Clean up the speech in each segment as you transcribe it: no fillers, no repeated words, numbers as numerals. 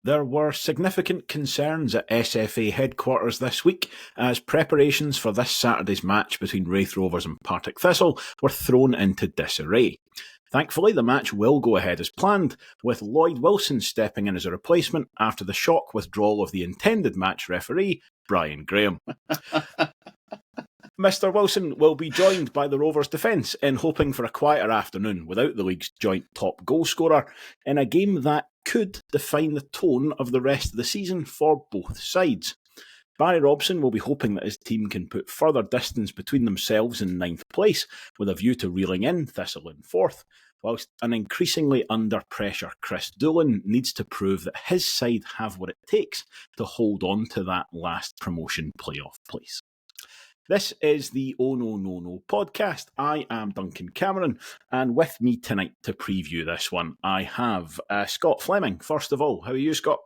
There were significant concerns at SFA headquarters this week as preparations for this Saturday's match between Raith Rovers and Partick Thistle were thrown into disarray. Thankfully, the match will go ahead as planned, with Lloyd Wilson stepping in as a replacement after the shock withdrawal of the intended match referee, Brian Graham. Mr. Wilson will be joined by the Rovers defence in hoping for a quieter afternoon without the league's joint top goalscorer in a game that could define the tone of the rest of the season for both sides. Barry Robson will be hoping that his team can put further distance between themselves in ninth place with a view to reeling in Thistle in fourth, whilst an increasingly under pressure Chris Doolan needs to prove that his side have what it takes to hold on to that last promotion playoff place. This is the Oh No No No podcast. I am Duncan Cameron, and with me tonight to preview this one, I have Scott Fleming. First of all, how are you, Scott?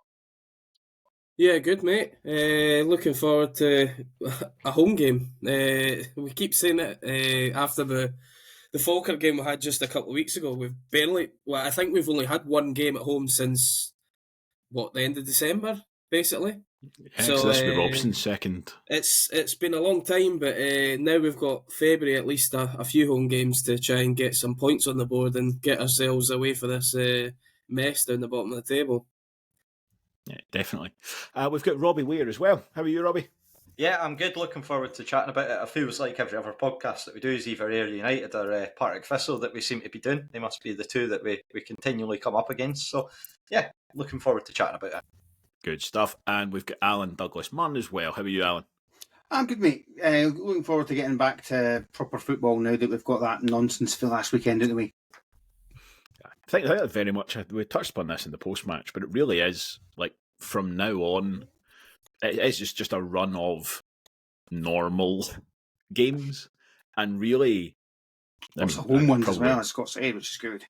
Yeah, good, mate. Looking forward to a home game. We keep saying it after the Falkirk game we had just a couple of weeks ago. I think we've only had one game at home since, the end of December, basically. Yeah, so this will be Robson's second. It's been a long time, but now we've got February at least a few home games to try and get some points on the board and get ourselves away for this mess down the bottom of the table. Yeah, definitely. We've got Robbie Weir as well. How are you, Robbie? Yeah, I'm good. Looking forward to chatting about it. It feels like every other podcast that we do is either Ayr United or Partick Thistle that we seem to be doing. They must be the two that we continually come up against. So, yeah, looking forward to chatting about it. Good stuff. And we've got Allan Douglas Munn as well. How are you, Allan? I'm good, mate. Looking forward to getting back to proper football now that we've got that nonsense for last weekend, didn't we? I think that very much, we touched upon this in the post-match, but it really is, like, from now on, it is just a run of normal games. And really... There's home ones as well, as Scott said, which is good.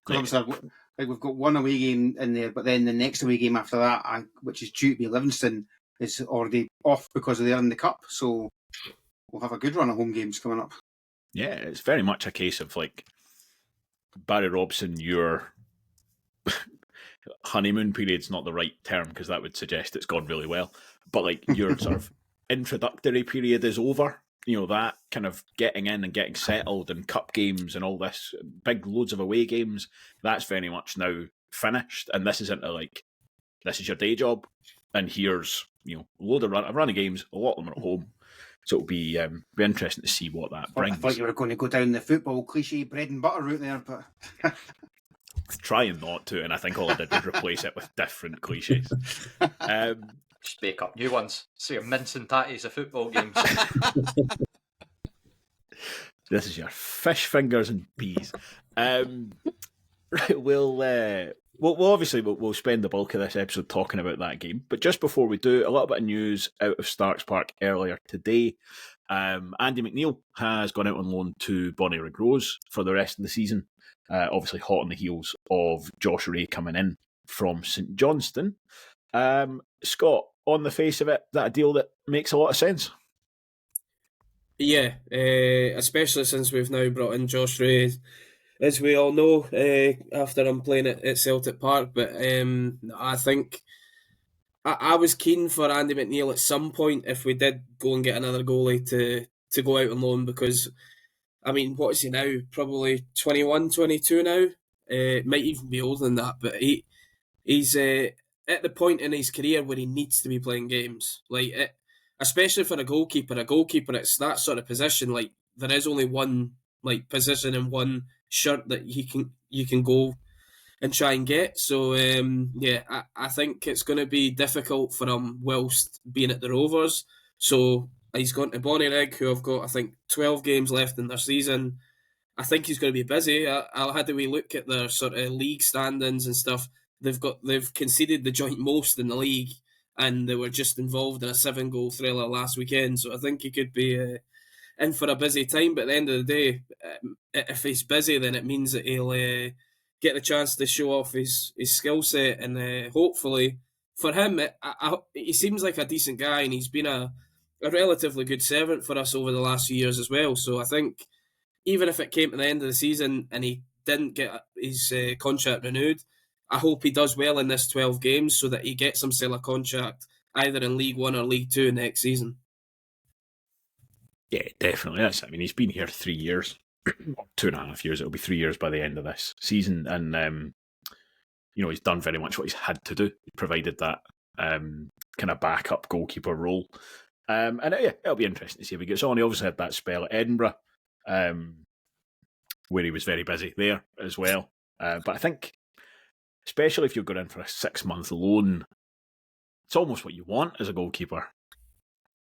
Because obviously, we've got one away game in there, but then the next away game after that, which is due to be Livingston, is already off because they're in the Cup. So we'll have a good run of home games coming up. Yeah, it's very much a case of, like, Barry Robson, your honeymoon period's not the right term because that would suggest it's gone really well. But, like, your sort of introductory period is over. You know, that kind of getting in and getting settled and cup games and all this, big loads of away games, that's very much now finished. And this isn't this is your day job. And here's, a run of games, a lot of them are at home. So it'll be interesting to see what that brings. I thought you were going to go down the football cliche bread and butter route there, but... Trying not to, and I think all I did was replace it with different cliches. Just make up new ones. So you're mincing tatties of football games. This is your fish fingers and peas. Right, we'll obviously spend the bulk of this episode talking about that game. But just before we do, a little bit of news out of Starks Park earlier today. Andy McNeil has gone out on loan to Bonnyrigg Rose for the rest of the season. Obviously hot on the heels of Josh Ray coming in from St Johnstone. Scott, on the face of it, that a deal that makes a lot of sense? Yeah, especially since we've now brought in Josh Ray, as we all know, after I'm playing at Celtic Park. But I think I was keen for Andy McNeil at some point if we did go and get another goalie to go out on loan, because, I mean, what is he now? Probably 21, 22 now? Might even be older than that, but he's at the point in his career where he needs to be playing games. Especially for a goalkeeper, it's that sort of position. Like, there is only one position and one shirt that you can go and try and get. So I think it's going to be difficult for him whilst being at the Rovers. So he's gone to Bonnyrigg, who have got, I think, 12 games left in their season. I think he's going to be busy. I had a wee look at their sort of league standings and stuff. They've conceded the joint most in the league, and they were just involved in a 7-goal thriller last weekend. So I think he could be in for a busy time. But at the end of the day, if he's busy, then it means that he'll get the chance to show off his skill set, and hopefully for him, he seems like a decent guy, and he's been a relatively good servant for us over the last few years as well. So I think even if it came to the end of the season and he didn't get his contract renewed, I hope he does well in this 12 games so that he gets himself a contract either in League One or League Two next season. Yeah, definitely. I mean, he's been here 3 years, 2.5 years. It'll be 3 years by the end of this season, and he's done very much what he's had to do. He provided that kind of backup goalkeeper role, and it'll be interesting to see if he gets on. He obviously had that spell at Edinburgh, where he was very busy there as well. But I think, especially if you're going in for a 6-month loan, it's almost what you want as a goalkeeper.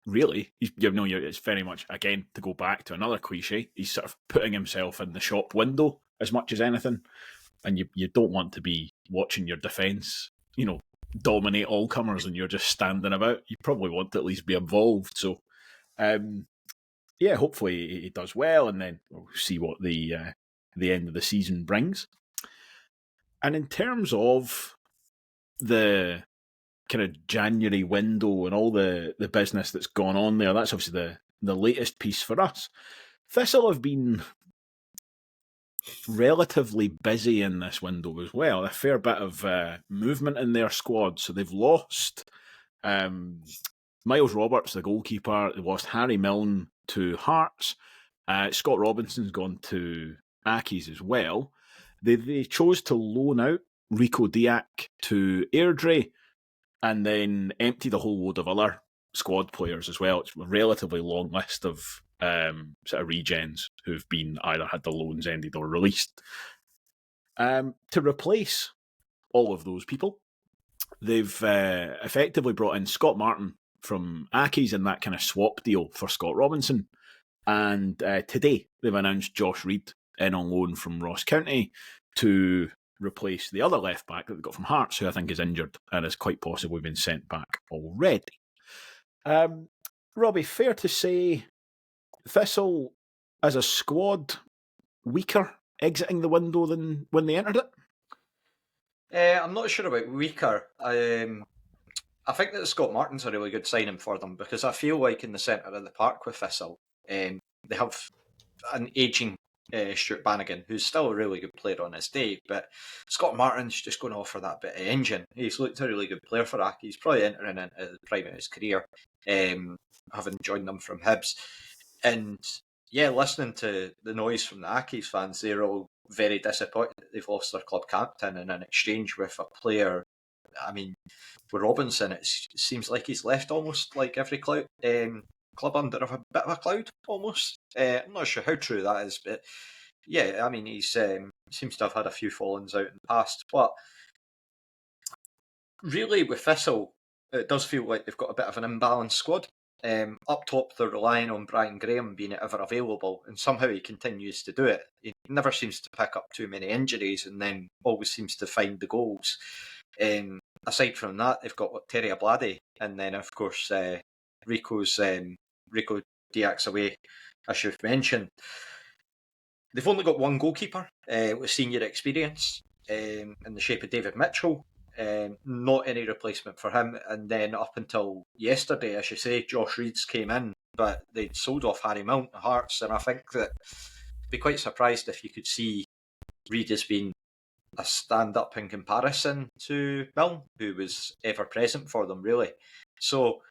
Really, it's very much, again, to go back to another cliche, he's sort of putting himself in the shop window as much as anything, and you don't want to be watching your defence, dominate all comers and you're just standing about. You probably want to at least be involved. So, hopefully he does well, and then we'll see what the end of the season brings. And in terms of the kind of January window and all the business that's gone on there, that's obviously the latest piece for us. Thistle have been relatively busy in this window as well. A fair bit of movement in their squad. So they've lost Miles Roberts, the goalkeeper. They lost Harry Milne to Hearts. Scott Robinson's gone to Accies as well. They chose to loan out Rico Diak to Airdrie, and then emptied a whole load of other squad players as well. It's a relatively long list of sort of regens who've been either had the loans ended or released. To replace all of those people, they've effectively brought in Scott Martin from Accies in that kind of swap deal for Scott Robinson. And today they've announced Josh Reid in on loan from Ross County to replace the other left back that they got from Hearts, who I think is injured and is quite possibly been sent back already. Robbie, fair to say Thistle as a squad weaker exiting the window than when they entered it? I'm not sure about weaker. I think that Scott Martin's a really good signing for them, because I feel like in the centre of the park with Thistle, they have an ageing Stuart Bannigan, who's still a really good player on his day, but Scott Martin's just going to offer that bit of engine. He's looked a really good player for Aki. He's probably entering into the prime of his career, having joined them from Hibs. And listening to the noise from the Aki's fans, they're all very disappointed that they've lost their club captain in an exchange with a player. I mean, with Robinson, it seems like he's left almost like every club under a bit of a cloud, almost. I'm not sure how true that is, but I mean, he seems to have had a few fallings out in the past. But really, with Thistle, it does feel like they've got a bit of an imbalanced squad. Up top, they're relying on Brian Graham being ever available, and somehow he continues to do it. He never seems to pick up too many injuries, and then always seems to find the goals. Aside from that, they've got Terry Abladi, and then of course Rico Diak's away, as you've mentioned. They've only got one goalkeeper with senior experience in the shape of David Mitchell. Not any replacement for him. And then up until yesterday, as you say, Josh Reid's came in, but they'd sold off Harry Milne to Hearts, and I think that I'd be quite surprised if you could see Reid as being a stand-up in comparison to Milne, who was ever present for them, really. So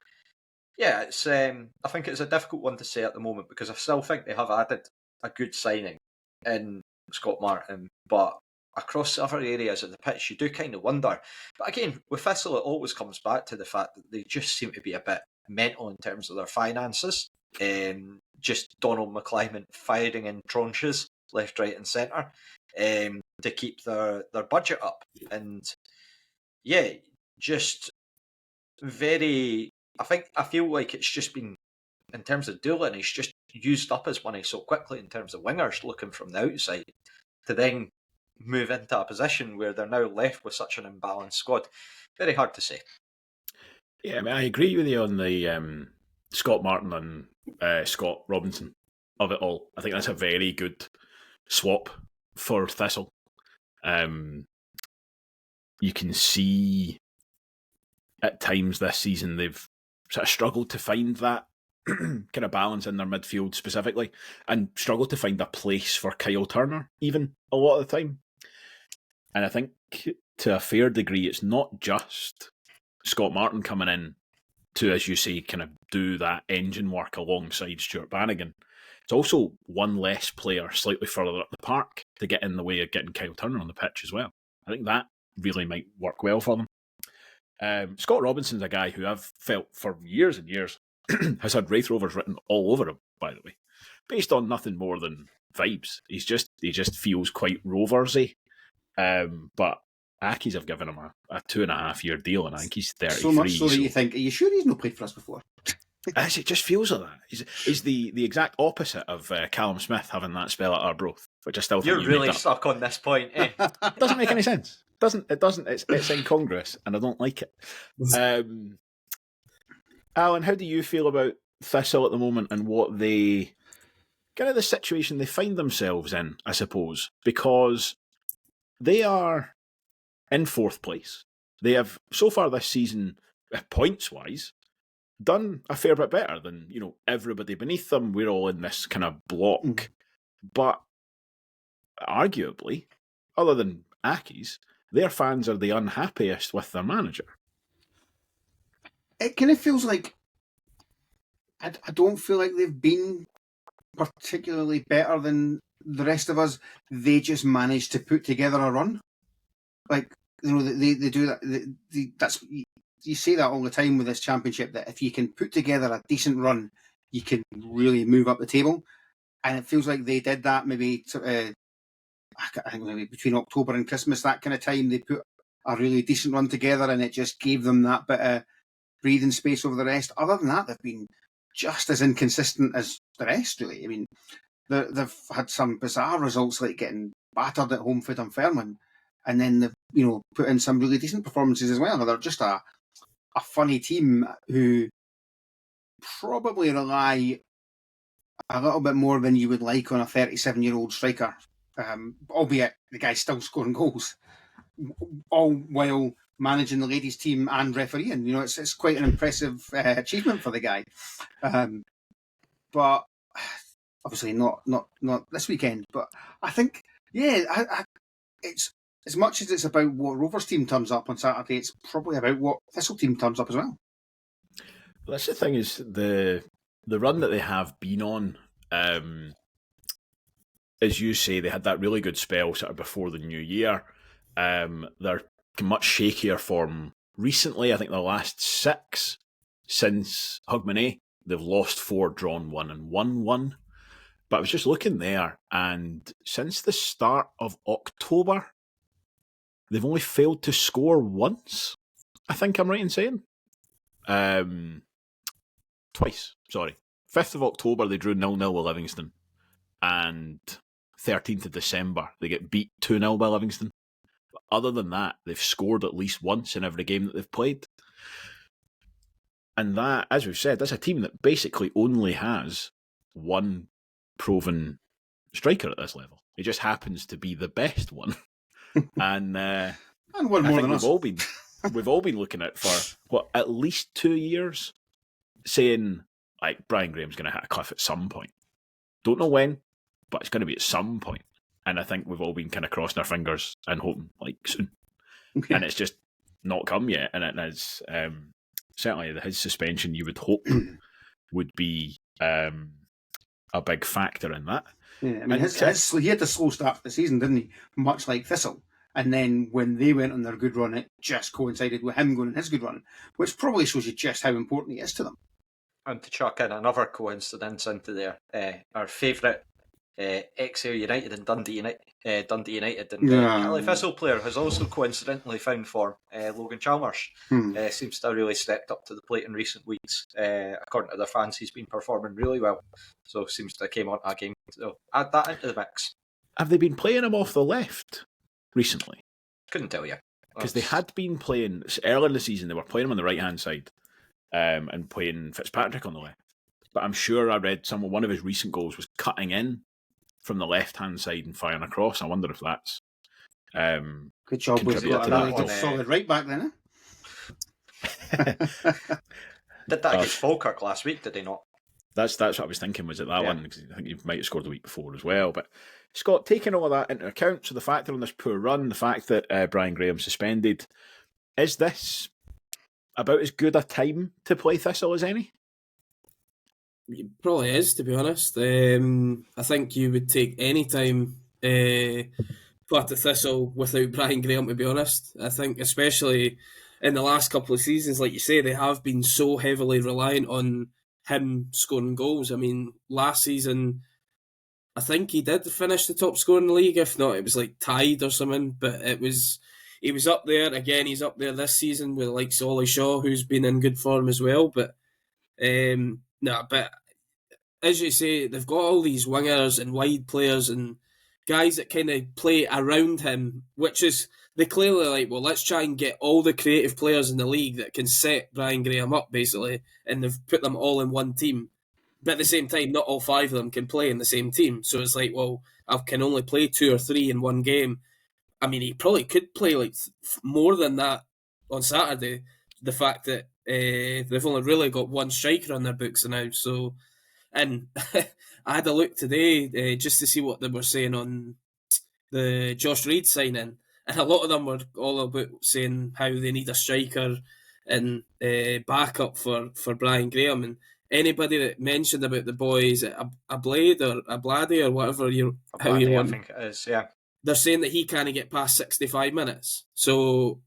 it's I think it's a difficult one to say at the moment, because I still think they have added a good signing in Scott Martin, but across other areas of the pitch, you do kind of wonder. But again, with Thistle, it always comes back to the fact that they just seem to be a bit mental in terms of their finances. Just Donald McClymonn firing in tranches, left, right and centre, to keep their budget up. And just very... I feel like it's just been, in terms of Doolan, he's just used up his money so quickly in terms of wingers looking from the outside, to then move into a position where they're now left with such an imbalanced squad. Very hard to say. Yeah, I mean, I agree with you on the Scott Martin and Scott Robinson of it all. I think that's a very good swap for Thistle. You can see at times this season they've sort of struggled to find that kind of balance in their midfield specifically, and struggled to find a place for Kyle Turner even a lot of the time. And I think to a fair degree, it's not just Scott Martin coming in to, as you say, kind of do that engine work alongside Stuart Bannigan. It's also one less player slightly further up the park to get in the way of getting Kyle Turner on the pitch as well. I think that really might work well for them. Scott Robinson's a guy who I've felt for years and years has had Wraith Rovers written all over him, by the way, based on nothing more than vibes. He just feels quite Roversy. But Aki's have given him a 2.5 year deal, and I think he's 33. So much so that you think, are you sure he's not played for us before? It just feels like that. He's the exact opposite of Callum Smith having that spell at Arbroath, which I still think you're really stuck on this point. Eh? It doesn't make any sense. It doesn't. It's incongruous, and I don't like it. Allan, how do you feel about Thistle at the moment and what they kind of the situation they find themselves in? I suppose because they are in 4th place. They have so far this season, points wise, done a fair bit better than everybody beneath them. We're all in this kind of block, but arguably, other than Aki's, their fans are the unhappiest with their manager. It kind of feels like I don't feel like they've been particularly better than the rest of us. They just managed to put together a run. Like, they do that. That's you say that all the time with this championship, that if you can put together a decent run, you can really move up the table. And it feels like they did that maybe I think maybe between October and Christmas, that kind of time. They put a really decent run together, and it just gave them that bit of breathing space over the rest. Other than that, they've been just as inconsistent as the rest, really. I mean, they've had some bizarre results, like getting battered at home for Dunfermline, and then they've put in some really decent performances as well. They're just a funny team who probably rely a little bit more than you would like on a 37-year-old striker, albeit the guy's still scoring goals, all while managing the ladies' team and refereeing. It's quite an impressive achievement for the guy. But obviously not this weekend. But I think, it's as much as it's about what Rovers team turns up on Saturday, it's probably about what Thistle team turns up as well. Well, that's the thing, is the run that they have been on. As you say, they had that really good spell sort of before the new year. They're much shakier form recently. I think the last 6 since Hogmanay, they've lost 4, drawn 1, and won 1. But I was just looking there, and since the start of October, they've only failed to score once. I think I'm right in saying. Twice, sorry. 5th of October, they drew 0-0 with Livingston. And 13th of December, they get beat 2-0 by Livingston. But other than that, they've scored at least once in every game that they've played. And that, as we've said, that's a team that basically only has one proven striker at this level. He just happens to be the best one. And one more than us. We've all been looking at for at least 2 years, saying like Brian Graham's going to hit a cliff at some point. Don't know when, but it's going to be at some point. And I think we've all been kind of crossing our fingers and hoping like soon. Okay. And it's just not come yet. And it is certainly his suspension, you would hope, would be a big factor in that. Yeah, I mean, he had a slow start to the season, didn't he? Much like Thistle. And then when they went on their good run, it just coincided with him going on his good run, which probably shows you just how important he is to them. And to chuck in another coincidence into there, our favourite ex-Ayr United and Dundee United and Caley Thistle player has also coincidentally found form. Logan Chalmers seems to have really stepped up to the plate in recent weeks. According to their fans, he's been performing really well. So seems to have came on a game. So add that into the mix. Have they been playing him off the left recently? Couldn't tell you. Because they had been playing, early in the season, they were playing him on the right-hand side and playing Fitzpatrick on the left. But I'm sure I read one of his recent goals was cutting in from the left-hand side and firing across. I wonder if that's good job with that solid right back then, Did that against Falkirk last week, did he not? That's what I was thinking, was it that one? Because I think he might have scored the week before as well. But Scott, taking all of that into account, so the fact they're on this poor run, the fact that Brian Graham's suspended, is this about as good a time to play Thistle as any? It probably is, to be honest. I think you would take any time Partick Thistle without Brian Graham, to be honest. I think especially in the last couple of seasons, like you say, they have been so heavily reliant on him scoring goals. I mean, last season, I think he did finish the top scorer in the league. If not, it was like tied or something. But he was up there. Again, he's up there this season with like Solly Shaw, who's been in good form as well. But but as you say, they've got all these wingers and wide players and guys that kind of play around him, which is, they clearly like, well, let's try and get all the creative players in the league that can set Brian Graham up, basically, and they've put them all in one team. But at the same time, not all five of them can play in the same team. So it's like, well, I can only play 2 or 3 in one game. I mean, he probably could play like more than that on Saturday. The fact that they've only really got one striker on their books now. So, and I had a look today just to see what they were saying on the Josh Reid signing. And a lot of them were all about saying how they need a striker and backup for Brian Graham. And anybody that mentioned about the boys, a Blade or a Blady or whatever how you want, I think it is, yeah. They're saying that he can't get past 65 minutes. So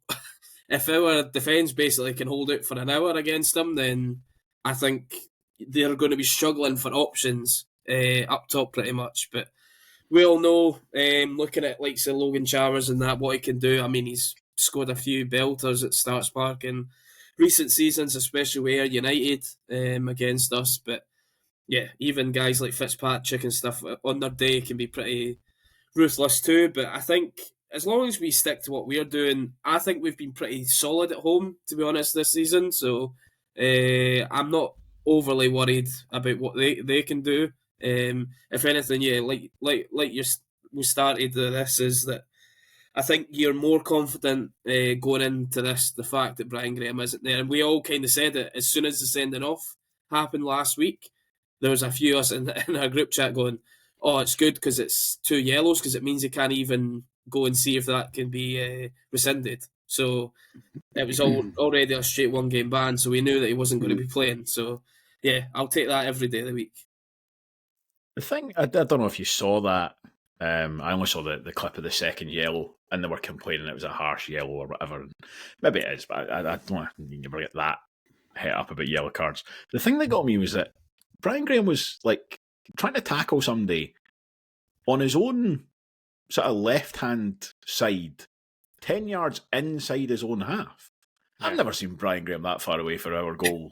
if our defence basically can hold out for an hour against them, then I think they're going to be struggling for options up top pretty much. But we all know, looking at like say Logan Chalmers and that, what he can do. I mean, he's scored a few belters at Starts Park in recent seasons, especially with Ayr United against us. But yeah, even guys like Fitzpatrick and stuff on their day can be pretty ruthless too. But I think as long as we stick to what we're doing, I think we've been pretty solid at home, to be honest, this season. So I'm not overly worried about what they can do. If anything, yeah, like we started this is that I think you're more confident going into this, the fact that Brian Graham isn't there. And we all kind of said it as soon as the sending off happened last week. There was a few of us in our group chat going, oh, it's good because it's 2 yellows, because it means he can't even go and see if that can be rescinded. So it was already a straight 1 game ban, so we knew that he wasn't going to be playing. So yeah, I'll take that every day of the week. The thing, I don't know if you saw that. I only saw the clip of the second yellow, and they were complaining it was a harsh yellow or whatever. Maybe it is, but I don't know. You never get that het up about yellow cards. The thing that got me was that Brian Graham was like trying to tackle somebody on his own sort of left-hand side, 10 yards inside his own half. I've never seen Brian Graham that far away for our goal.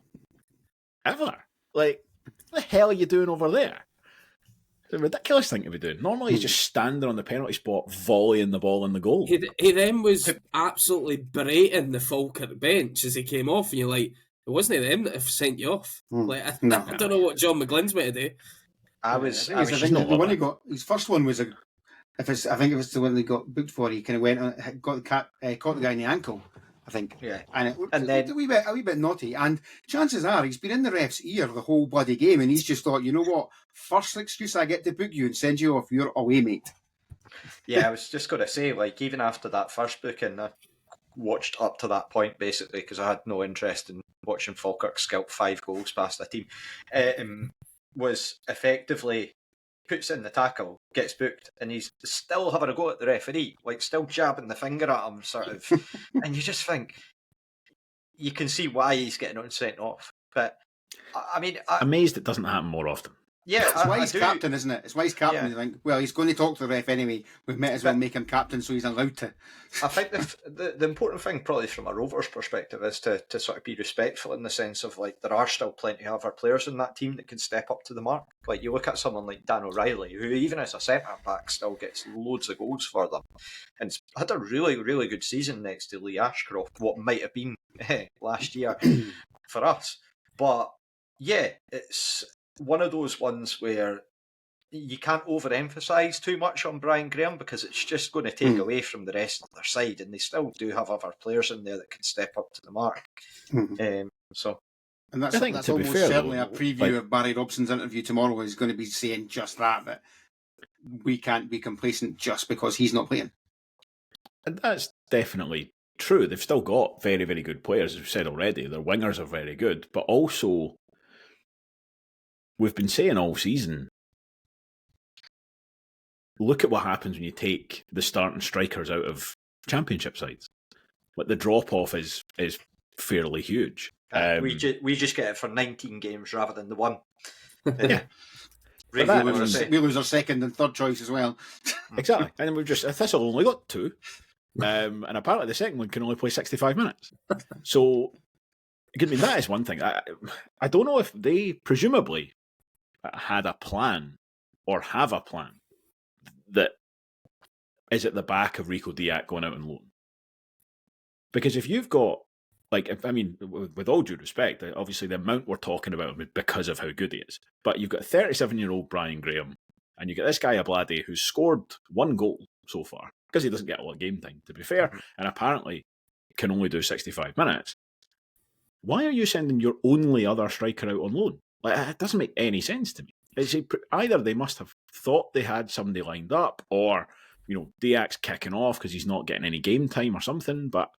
Ever. Like, what the hell are you doing over there? It's a ridiculous thing to be doing. Normally he's just standing on the penalty spot, volleying the ball in the goal. He then was absolutely berating the Falkirk bench as he came off, and you're like, it wasn't them that have sent you off. Like, I don't know what John McGlynn's meant to do. I think the one he got, his first one was I think it was the one they got booked for. He kind of went on, caught the guy in the ankle, I think. Yeah, and it looked a wee bit naughty. And chances are he's been in the ref's ear the whole bloody game, and he's just thought, you know what? First excuse I get to book you and send you off, you're away, mate. Yeah, I was just going to say, like, even after that first booking, I watched up to that point basically because I had no interest in watching Falkirk scalp 5 goals past a team. Was effectively puts in the tackle, gets booked, and he's still having a go at the referee, like still jabbing the finger at him, sort of. And you just think, you can see why he's getting sent off. But I mean, amazed it doesn't happen more often. Yeah, it's why he's captain, isn't it? It's why he's captain. Yeah. You think, well, he's going to talk to the ref anyway. We might as well make him captain so he's allowed to. I think the important thing, probably from a Rovers perspective, is to sort of be respectful in the sense of, like, there are still plenty of other players in that team that can step up to the mark. Like, you look at someone like Dan O'Reilly, who even as a centre-back still gets loads of goals for them, and had a really, really good season next to Lee Ashcroft, what might have been last year for us. But yeah, it's one of those ones where you can't overemphasise too much on Brian Graham because it's just going to take away from the rest of their side, and they still do have other players in there that can step up to the mark. So, and that's almost certainly a preview of Barry Robson's interview tomorrow, where he's going to be saying just that. But we can't be complacent just because he's not playing. And that's definitely true. They've still got very, very good players, as we've said already. Their wingers are very good. But also, we've been saying all season, look at what happens when you take the starting strikers out of championship sides. Like, the drop-off is fairly huge. We just get it for 19 games rather than the one. Yeah. We lose our second and third choice as well. Exactly. And we've just, Thistle only got 2. And apparently the second one can only play 65 minutes. So, I mean, that is one thing. I don't know if they presumably had a plan or have a plan that is at the back of Rico Diac going out on loan. Because if you've got, with all due respect, obviously the amount we're talking about because of how good he is, but you've got 37-year-old Brian Graham, and you get this guy Ablade who's scored 1 goal so far, because he doesn't get a lot of game time, to be fair, and apparently can only do 65 minutes. Why are you sending your only other striker out on loan? It doesn't make any sense to me. Either they must have thought they had somebody lined up, or, Diac's kicking off because he's not getting any game time or something, but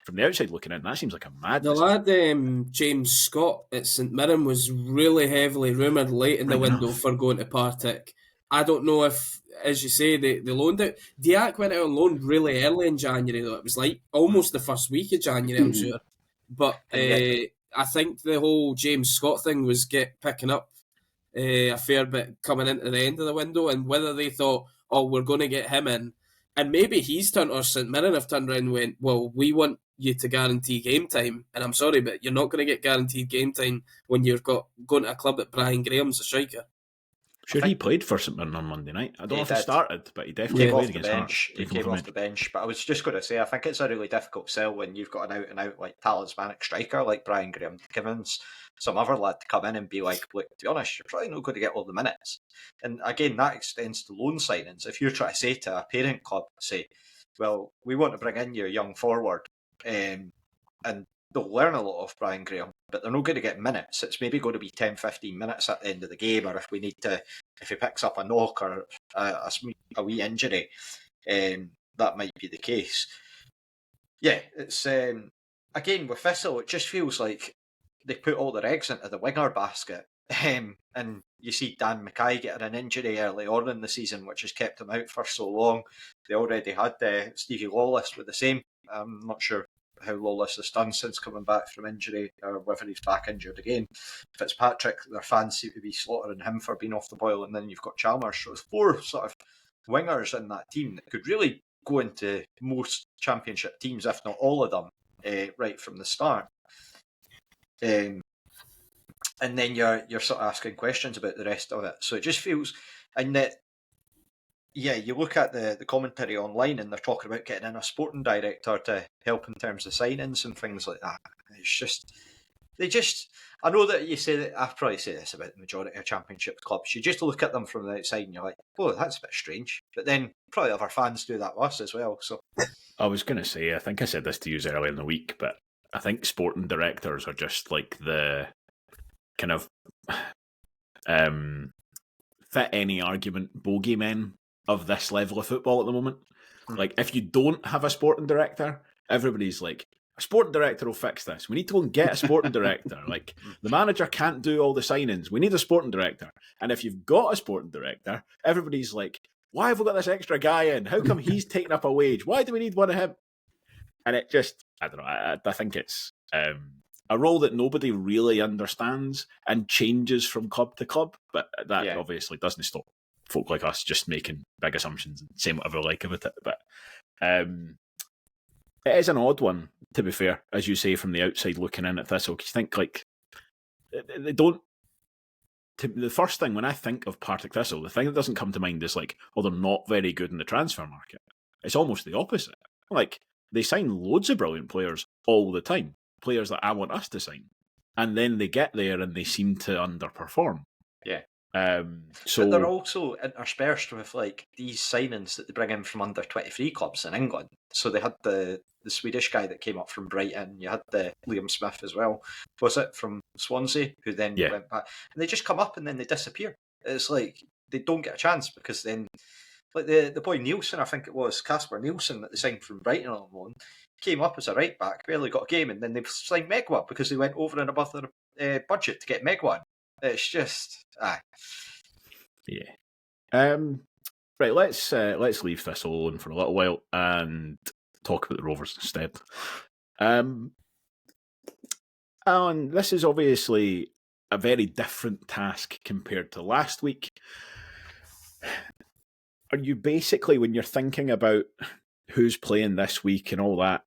from the outside looking in, that seems like a madness. The lad, James Scott at St Mirren, was really heavily rumoured late in the window for going to Partick. I don't know if, as you say, they loaned out. Diac went out on loan really early in January, though. It was like almost the first week of January, I'm sure. But I think the whole James Scott thing was picking up a fair bit coming into the end of the window, and whether they thought, we're going to get him in, and maybe or St Mirren have turned around and went, well, we want you to guarantee game time, and I'm sorry, but you're not going to get guaranteed game time when you've got going to a club that Brian Graham's a striker. Sure, he played for St Mirren on Monday night. I don't know if he started, but he definitely played against Hearts. He came off the bench. But I was just going to say, I think it's a really difficult sell when you've got an out-and-out talismanic striker like Brian Graham, giving some other lad to come in and be like, look, to be honest, you're probably not going to get all the minutes. And again, that extends to loan signings. If you're trying to say to a parent club, say, well, we want to bring in your young forward, and they'll learn a lot of Brian Graham, but they're not going to get minutes. It's maybe going to be 10, 15 minutes at the end of the game, or if he picks up a knock or a wee injury, that might be the case. Yeah, it's again with Thistle, it just feels like they put all their eggs into the winger basket, and you see Dan Mackay getting an injury early on in the season, which has kept him out for so long. They already had Stevie Lawless with the same. I'm not sure how Lawless has done since coming back from injury, or whether he's back injured again. Fitzpatrick, their fans seem to be slaughtering him for being off the boil, and then you've got Chalmers. So there's 4 sort of wingers in that team that could really go into most championship teams, if not all of them, right from the start. And then you're sort of asking questions about the rest of it. So it just feels, and that, yeah, you look at the commentary online and they're talking about getting in a sporting director to help in terms of signings and things like that. It's just, I know that you say that, I probably say this about the majority of championship clubs, you just look at them from the outside and you're like, oh, that's a bit strange. But then probably other fans do that with us as well. So I was going to say, I think I said this to you earlier in the week, but I think sporting directors are just like the kind of fit any argument bogeymen of this level of football at the moment. Like, if you don't have a sporting director, everybody's like, a sporting director will fix this. We need to go and get a sporting director. Like, the manager can't do all the signings. We need a sporting director. And if you've got a sporting director, everybody's like, why have we got this extra guy in? How come he's taking up a wage? Why do we need one of him? And it just, I don't know, I think it's a role that nobody really understands and changes from club to club. But that obviously doesn't stop folk like us just making big assumptions and saying whatever we like about it. But it is an odd one, to be fair, as you say, from the outside looking in at Thistle. Because you think, like, they don't... The first thing, when I think of Partick Thistle, the thing that doesn't come to mind is like, oh, they're not very good in the transfer market. It's almost the opposite. Like, they sign loads of brilliant players all the time. Players that I want us to sign. And then they get there and they seem to underperform. Yeah. So but they're also interspersed with like these signings that they bring in from under 23 clubs in England. So they had the Swedish guy that came up from Brighton. You had the Liam Smith as well. Was it from Swansea? Who then went back, and they just come up and then they disappear. It's like they don't get a chance because then, like the boy Nielsen, I think it was Casper Nielsen that they signed from Brighton on loan, came up as a right back, barely got a game, and then they signed Megwa because they went over and above their budget to get Megwa. It's just Yeah. Right, let's leave Thistle alone for a little while and talk about the Rovers instead. Allan, this is obviously a very different task compared to last week. Are you basically, when you're thinking about who's playing this week and all that,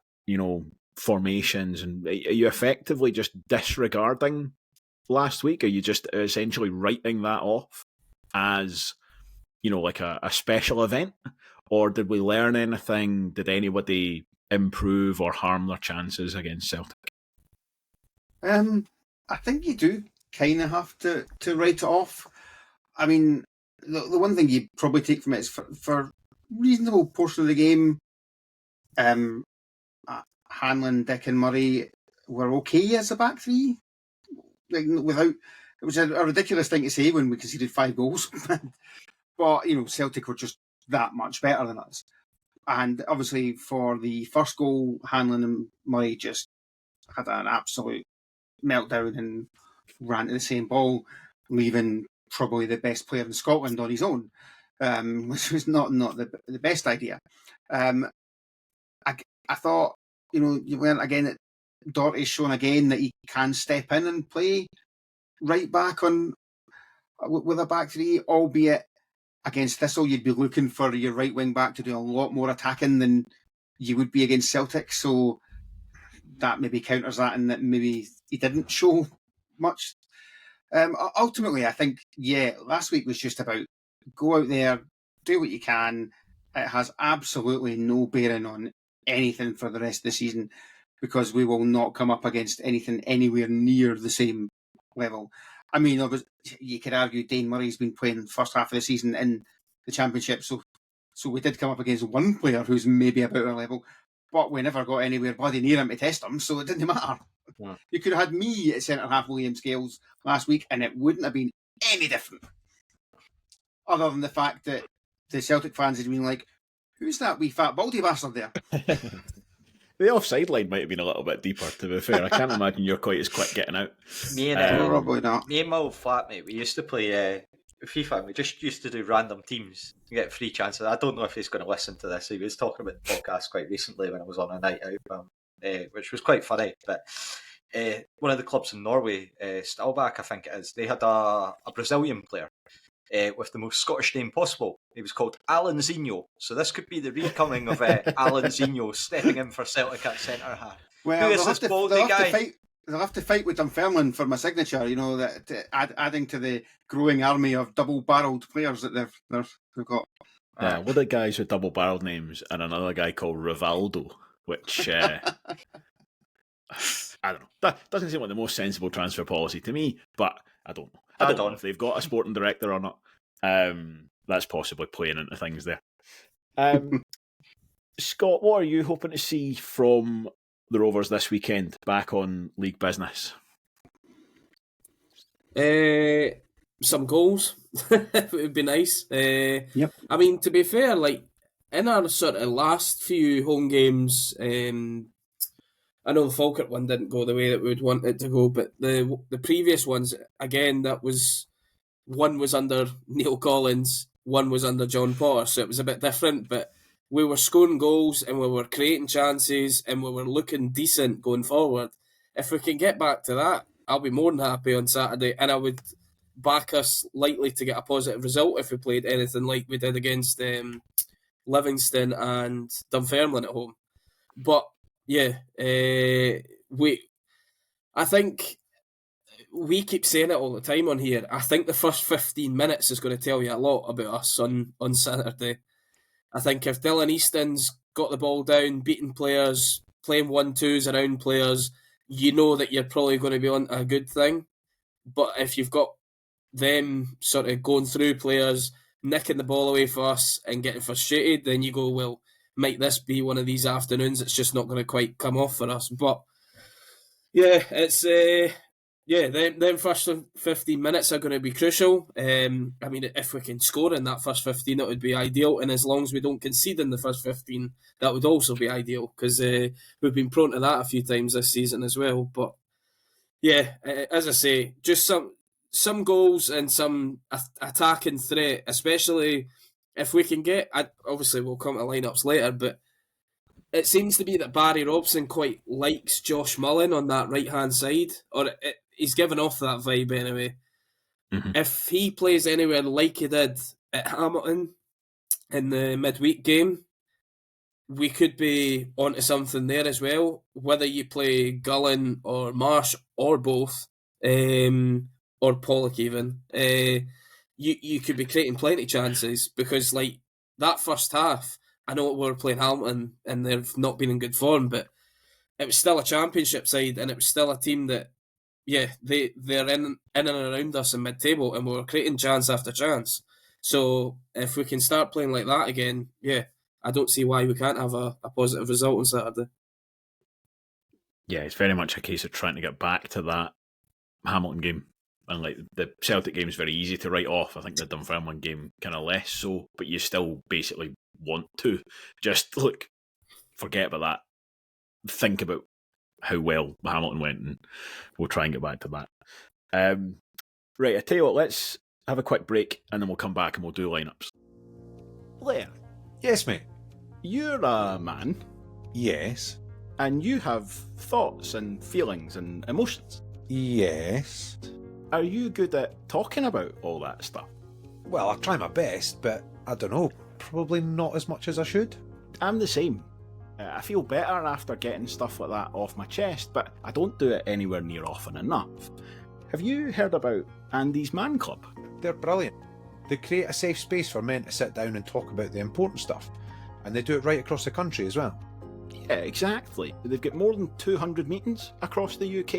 formations, and are you effectively just disregarding last week? Are you just essentially writing that off as, like a special event? Or did we learn anything? Did anybody improve or harm their chances against Celtic? I think you do kind of have to write it off. I mean, the one thing you probably take from it is for a reasonable portion of the game, Hanlon, Dick and Murray were okay as a back three. It was a ridiculous thing to say when we conceded 5 goals. But, Celtic were just that much better than us. And obviously for the first goal, Hanlon and Murray just had an absolute meltdown and ran to the same ball, leaving probably the best player in Scotland on his own, which was not the best idea. I thought, you went again, Doherty's shown again that he can step in and play right back with a back three, albeit against Thistle, you'd be looking for your right wing back to do a lot more attacking than you would be against Celtic. So that maybe counters that, and that maybe he didn't show much. Ultimately, I think, last week was just about go out there, do what you can. It has absolutely no bearing on anything for the rest of the season because we will not come up against anything anywhere near the same level. I mean, you could argue Dane Murray's been playing the first half of the season in the Championship, so we did come up against one player who's maybe about our level, but we never got anywhere bloody near him to test him, so it didn't matter. Yeah. You could have had me at centre-half William Scales last week, and it wouldn't have been any different. Other than the fact that the Celtic fans had been like, who's that wee fat baldy bastard there? The offside line might have been a little bit deeper, to be fair. I can't imagine you're quite as quick getting out. Probably not. Me and my old flatmate, we used to play FIFA, and we just used to do random teams to get free chances. I don't know if he's going to listen to this. He was talking about the podcast quite recently when I was on a night out, which was quite funny. But one of the clubs in Norway, Stalbach, I think it is, they had a Brazilian player with the most Scottish name possible. He was called Allan. So this could be the recoming of Allan stepping in for Celtic at centre half. Well, who is this baldy guy? They'll have to fight with Dunfermline for my signature, adding to the growing army of double-barrelled players that they've got. Yeah, one of the guys with double-barrelled names and another guy called Rivaldo, which, I don't know. That doesn't seem like the most sensible transfer policy to me, but I don't know. I don't know if they've got a sporting director or not. That's possibly playing into things there. Scott, what are you hoping to see from the Rovers this weekend, back on league business? Some goals. It would be nice. Yep. I mean, to be fair, like in our sort of last few home games, I know the Falkirk one didn't go the way that we would want it to go, but the previous ones, again, one was under Neil Collins, one was under John Potter, so it was a bit different, but we were scoring goals and we were creating chances and we were looking decent going forward. If we can get back to that, I'll be more than happy on Saturday, and I would back us likely to get a positive result if we played anything like we did against Livingston and Dunfermline at home. But yeah, I think we keep saying it all the time on here. I think the first 15 minutes is going to tell you a lot about us on Saturday. I think if Dylan Easton's got the ball down, beating players, playing 1-2s around players, you know that you're probably going to be on a good thing. But if you've got them sort of going through players, nicking the ball away for us and getting frustrated, then you go, well, might this be one of these afternoons? It's just not going to quite come off for us. But yeah, it's Yeah, them first 15 minutes are going to be crucial. I mean, if we can score in that first 15, it would be ideal. And as long as we don't concede in the first 15, that would also be ideal, because we've been prone to that a few times this season as well. But yeah, as I say, just some goals and some attacking threat, especially if we can get. Obviously, we'll come to lineups later, but it seems to be that Barry Robson quite likes Josh Mullen on that right-hand side, or he's given off that vibe anyway. Mm-hmm. If he plays anywhere like he did at Hamilton in the midweek game, we could be onto something there as well. Whether you play Gullen or Marsh or both, or Pollock even, you could be creating plenty of chances, because like that first half, I know we were playing Hamilton and they've not been in good form, but it was still a championship side, and it was still a team that, yeah, they're in and around us in mid-table, and we were creating chance after chance. So if we can start playing like that again, yeah, I don't see why we can't have a positive result on Saturday. Yeah, it's very much a case of trying to get back to that Hamilton game. And like the Celtic game is very easy to write off. I think the Dunfermline game kind of less so, but you still basically want to just look, forget about that. Think about how well Hamilton went, and we'll try and get back to that. Right, I tell you what, let's have a quick break and then we'll come back and we'll do lineups. Blair. Yes, mate. You're a man. Yes. And you have thoughts and feelings and emotions. Yes. Are you good at talking about all that stuff? Well, I try my best, but I don't know. Probably not as much as I should. I'm the same. I feel better after getting stuff like that off my chest, but I don't do it anywhere near often enough. Have you heard about Andy's Man Club? They're brilliant. They create a safe space for men to sit down and talk about the important stuff. And they do it right across the country as well. Yeah, exactly. They've got more than 200 meetings across the UK,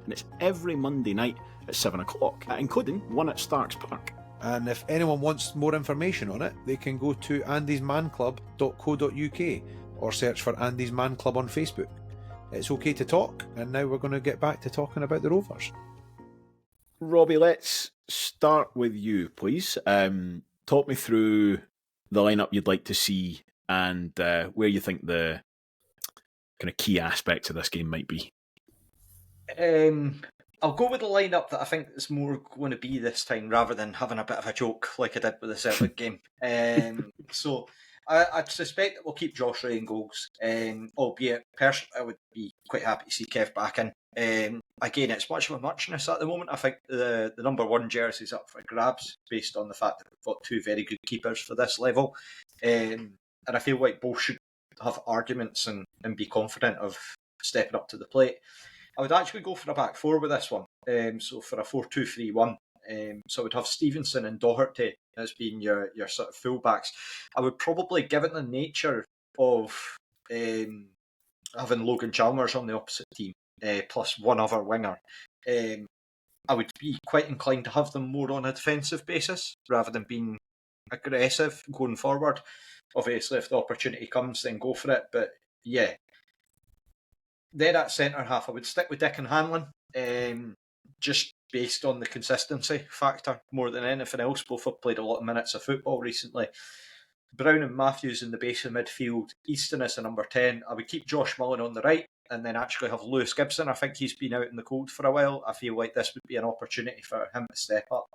and it's every Monday night at 7 o'clock, including one at Starks Park. And if anyone wants more information on it, they can go to andysmanclub.co.uk or search for Andy's Man Club on Facebook. It's okay to talk, and now we're going to get back to talking about the Rovers. Robbie, let's start with you, please. Talk me through the lineup you'd like to see and where you think the kind of key aspects of this game might be. I'll go with the lineup that I think is more going to be this time, rather than having a bit of a joke like I did with the Celtic game. So I suspect that we'll keep Josh Ray in goals, albeit personally I would be quite happy to see Kev back in. Again, it's much of a muchness at the moment. I think the number one jersey is up for grabs based on the fact that we've got two very good keepers for this level. And I feel like both should have arguments and be confident of stepping up to the plate. I would actually go for a back four with this one. So for a 4-2-3-1. So I would have Stevenson and Doherty as being your sort of fullbacks. I would probably, given the nature of having Logan Chalmers on the opposite team, plus one other winger, I would be quite inclined to have them more on a defensive basis rather than being aggressive going forward. Obviously, if the opportunity comes, then go for it. But yeah, then at centre half, I would stick with Dick and Hanlon, just based on the consistency factor more than anything else. Both have played a lot of minutes of football recently. Brown and Matthews in the base of midfield, Easton as a number 10. I would keep Josh Mullen on the right and then actually have Lewis Gibson. I think he's been out in the cold for a while. I feel like this would be an opportunity for him to step up.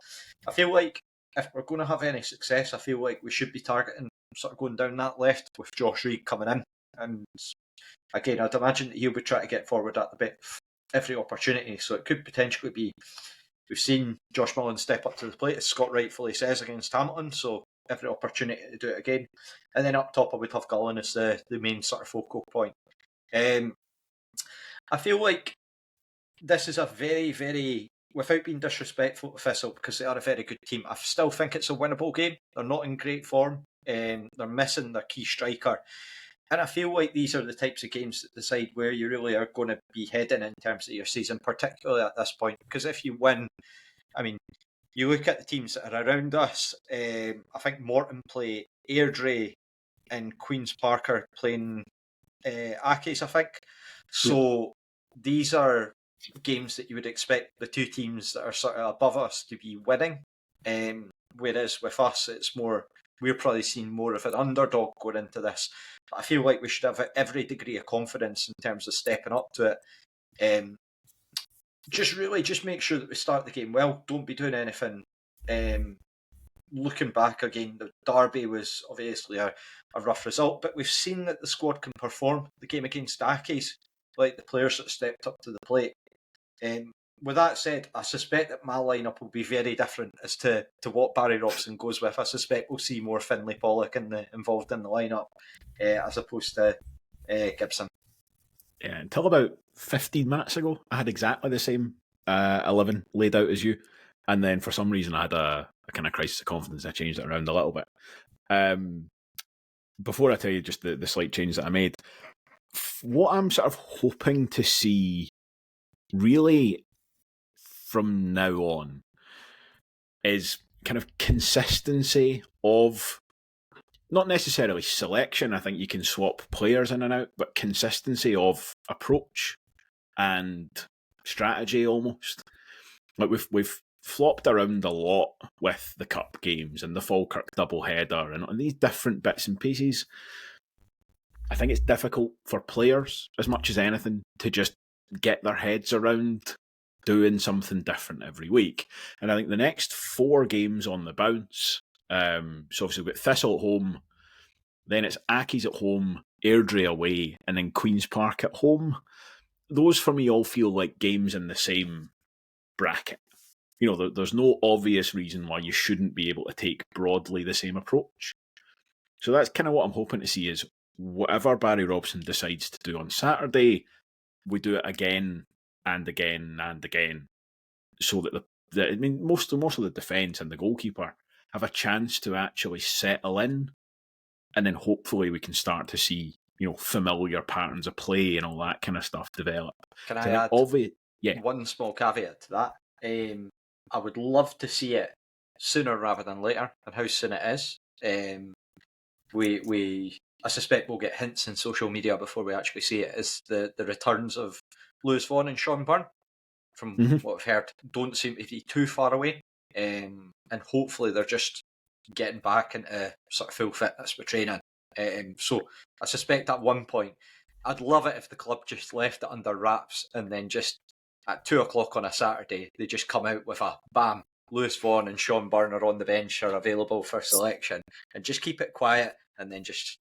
I feel like if we're going to have any success, I feel like we should be targeting sort of going down that left with Josh Reid coming in. And again, I'd imagine that he'll be trying to get forward at the bit every opportunity. So it could potentially be, we've seen Josh Mullen step up to the plate, as Scott rightfully says, against Hamilton. So every opportunity to do it again. And then up top, I would have Gullen as the main sort of focal point. I feel like this is a very, very, without being disrespectful to Thistle, because they are a very good team, I still think it's a winnable game. They're not in great form. They're missing their key striker. And I feel like these are the types of games that decide where you really are going to be heading in terms of your season, particularly at this point. Because if you win, I mean, you look at the teams that are around us, I think Morton play Airdrie and Queen's Park are playing Accies, I think. So these are games that you would expect the two teams that are sort of above us to be winning. Whereas with us, it's more, we're probably seeing more of an underdog going into this. But I feel like we should have every degree of confidence in terms of stepping up to it. Just make sure that we start the game well. Don't be doing anything. Looking back again, the derby was obviously a rough result, but we've seen that the squad can perform. The game against Accies, like the players that stepped up to the plate. With that said, I suspect that my lineup will be very different as to what Barry Robson goes with. I suspect we'll see more Finlay Pollock involved in the lineup as opposed to Gibson. Yeah, until about 15 minutes ago, I had exactly the same 11 laid out as you. And then for some reason, I had a kind of crisis of confidence. I changed it around a little bit. Before I tell you just the slight change that I made, what I'm sort of hoping to see really from now on is kind of consistency of, not necessarily selection. I think you can swap players in and out, but consistency of approach and strategy almost. Like we've flopped around a lot with the cup games and the Falkirk doubleheader and these different bits and pieces. I think it's difficult for players as much as anything to just get their heads around doing something different every week. And I think the next 4 games on the bounce, so obviously we've got Thistle at home, then it's Accies at home, Airdrie away, and then Queen's Park at home. Those for me all feel like games in the same bracket. You know, there's no obvious reason why you shouldn't be able to take broadly the same approach. So that's kind of what I'm hoping to see is whatever Barry Robson decides to do on Saturday, we do it again and again and again, so that most of the defence and the goalkeeper have a chance to actually settle in, and then hopefully we can start to see, you know, familiar patterns of play and all that kind of stuff develop. Can I add one small caveat to that? I would love to see it sooner rather than later, and how soon it is. I suspect we'll get hints in social media before we actually see it. Is the returns of Lewis Vaughan and Sean Byrne, from what I've heard, don't seem to be too far away, and hopefully they're just getting back into sort of full fitness with training. So I suspect at one point, I'd love it if the club just left it under wraps, and then just at 2:00 on a Saturday, they just come out with a bam, Lewis Vaughan and Sean Byrne are on the bench, are available for selection, and just keep it quiet and then just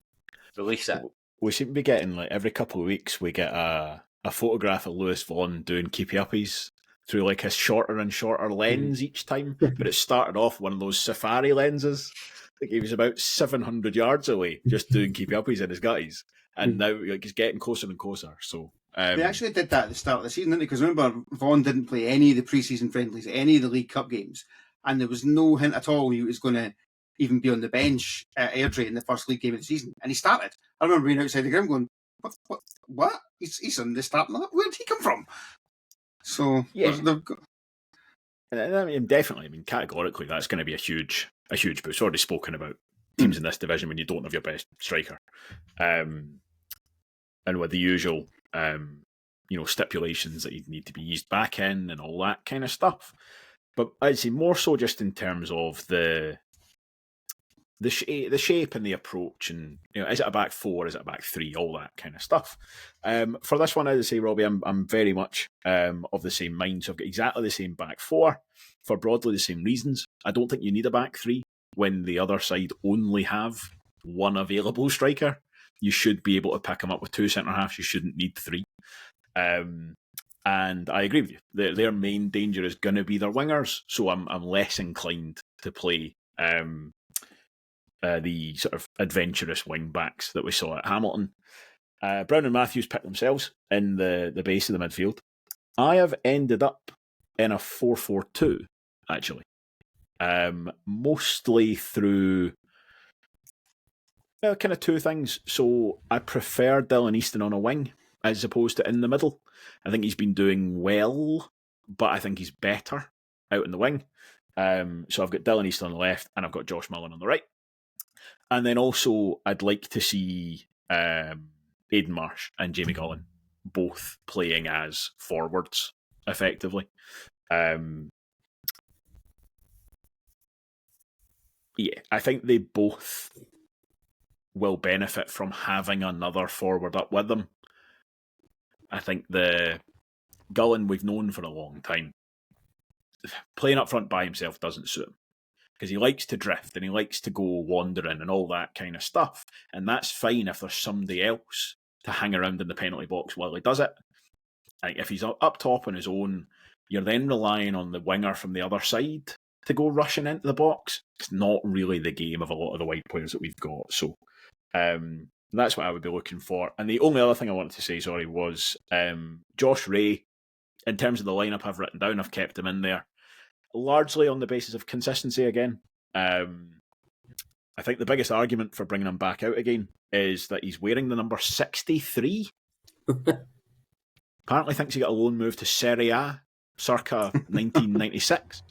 release it. We seem to be getting, like, every couple of weeks we get a photograph of Lewis Vaughan doing keepy-uppies through like a shorter and shorter lens each time, but it started off one of those safari lenses. I think he was about 700 yards away just doing keepy-uppies in his gutties, and now he's getting closer and closer. So they actually did that at the start of the season, didn't they? Because remember, Vaughan didn't play any of the pre-season friendlies, any of the League Cup games, and there was no hint at all he was going to even be on the bench at Airdrie in the first league game of the season. And he started. I remember being outside the ground going, what? He's on the starting lineup? Where did he come from? So, yeah. Definitely, categorically, that's going to be a huge boost. We've already spoken about teams in this division when you don't have your best striker. And with the usual, stipulations that you need to be eased back in and all that kind of stuff. But I'd say more so just in terms of the shape and the approach, and is it a back 4, is it a back 3, all that kind of stuff. For this one, I'd say, Robbie, I'm very much of the same mind. So I've got exactly the same back 4 for broadly the same reasons. I don't think you need a back 3 when the other side only have one available striker. You should be able to pick them up with 2 centre halves. You shouldn't need 3. And I agree with you. Their main danger is going to be their wingers. So I'm less inclined to play the sort of adventurous wing backs that we saw at Hamilton. Brown and Matthews picked themselves in the base of the midfield. I have ended up in a 4-4-2, actually. Mostly through kind of 2 things. So I prefer Dylan Easton on a wing as opposed to in the middle. I think he's been doing well, but I think he's better out in the wing. So I've got Dylan Easton on the left and I've got Josh Mullen on the right. And then also, I'd like to see Aidan Marsh and Jamie Gollan both playing as forwards effectively. Yeah, I think they both will benefit from having another forward up with them. I think the Gullen we've known for a long time. Playing up front by himself doesn't suit him because he likes to drift and he likes to go wandering and all that kind of stuff. And that's fine if there's somebody else to hang around in the penalty box while he does it. Like if he's up top on his own, you're then relying on the winger from the other side to go rushing into the box. It's not really the game of a lot of the wide players that we've got. So that's what I would be looking for. And the only other thing I wanted to say, was Josh Ray, in terms of the lineup I've written down, I've kept him in there, largely on the basis of consistency again. I think the biggest argument for bringing him back out again is that he's wearing the number 63. Apparently thinks he got a loan move to Serie A circa 1996.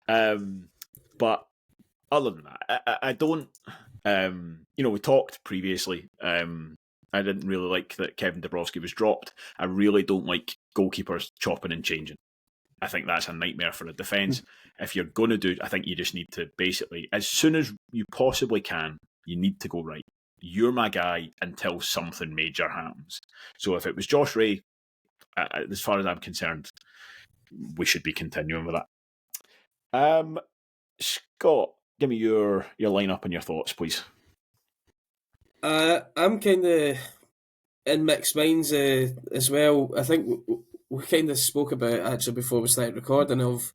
But other than that, I don't... we talked previously. I didn't really like that Kevin Dabrowski was dropped. I really don't like goalkeepers chopping and changing. I think that's a nightmare for a defence. If you're going to do, I think you just need to basically, as soon as you possibly can, you need to go, right, you're my guy until something major happens. So if it was Josh Ray, as far as I'm concerned, we should be continuing with that. Scott, give me your lineup and your thoughts, please. I'm kind of in mixed minds as well. I think we kind of spoke about it actually before we started recording of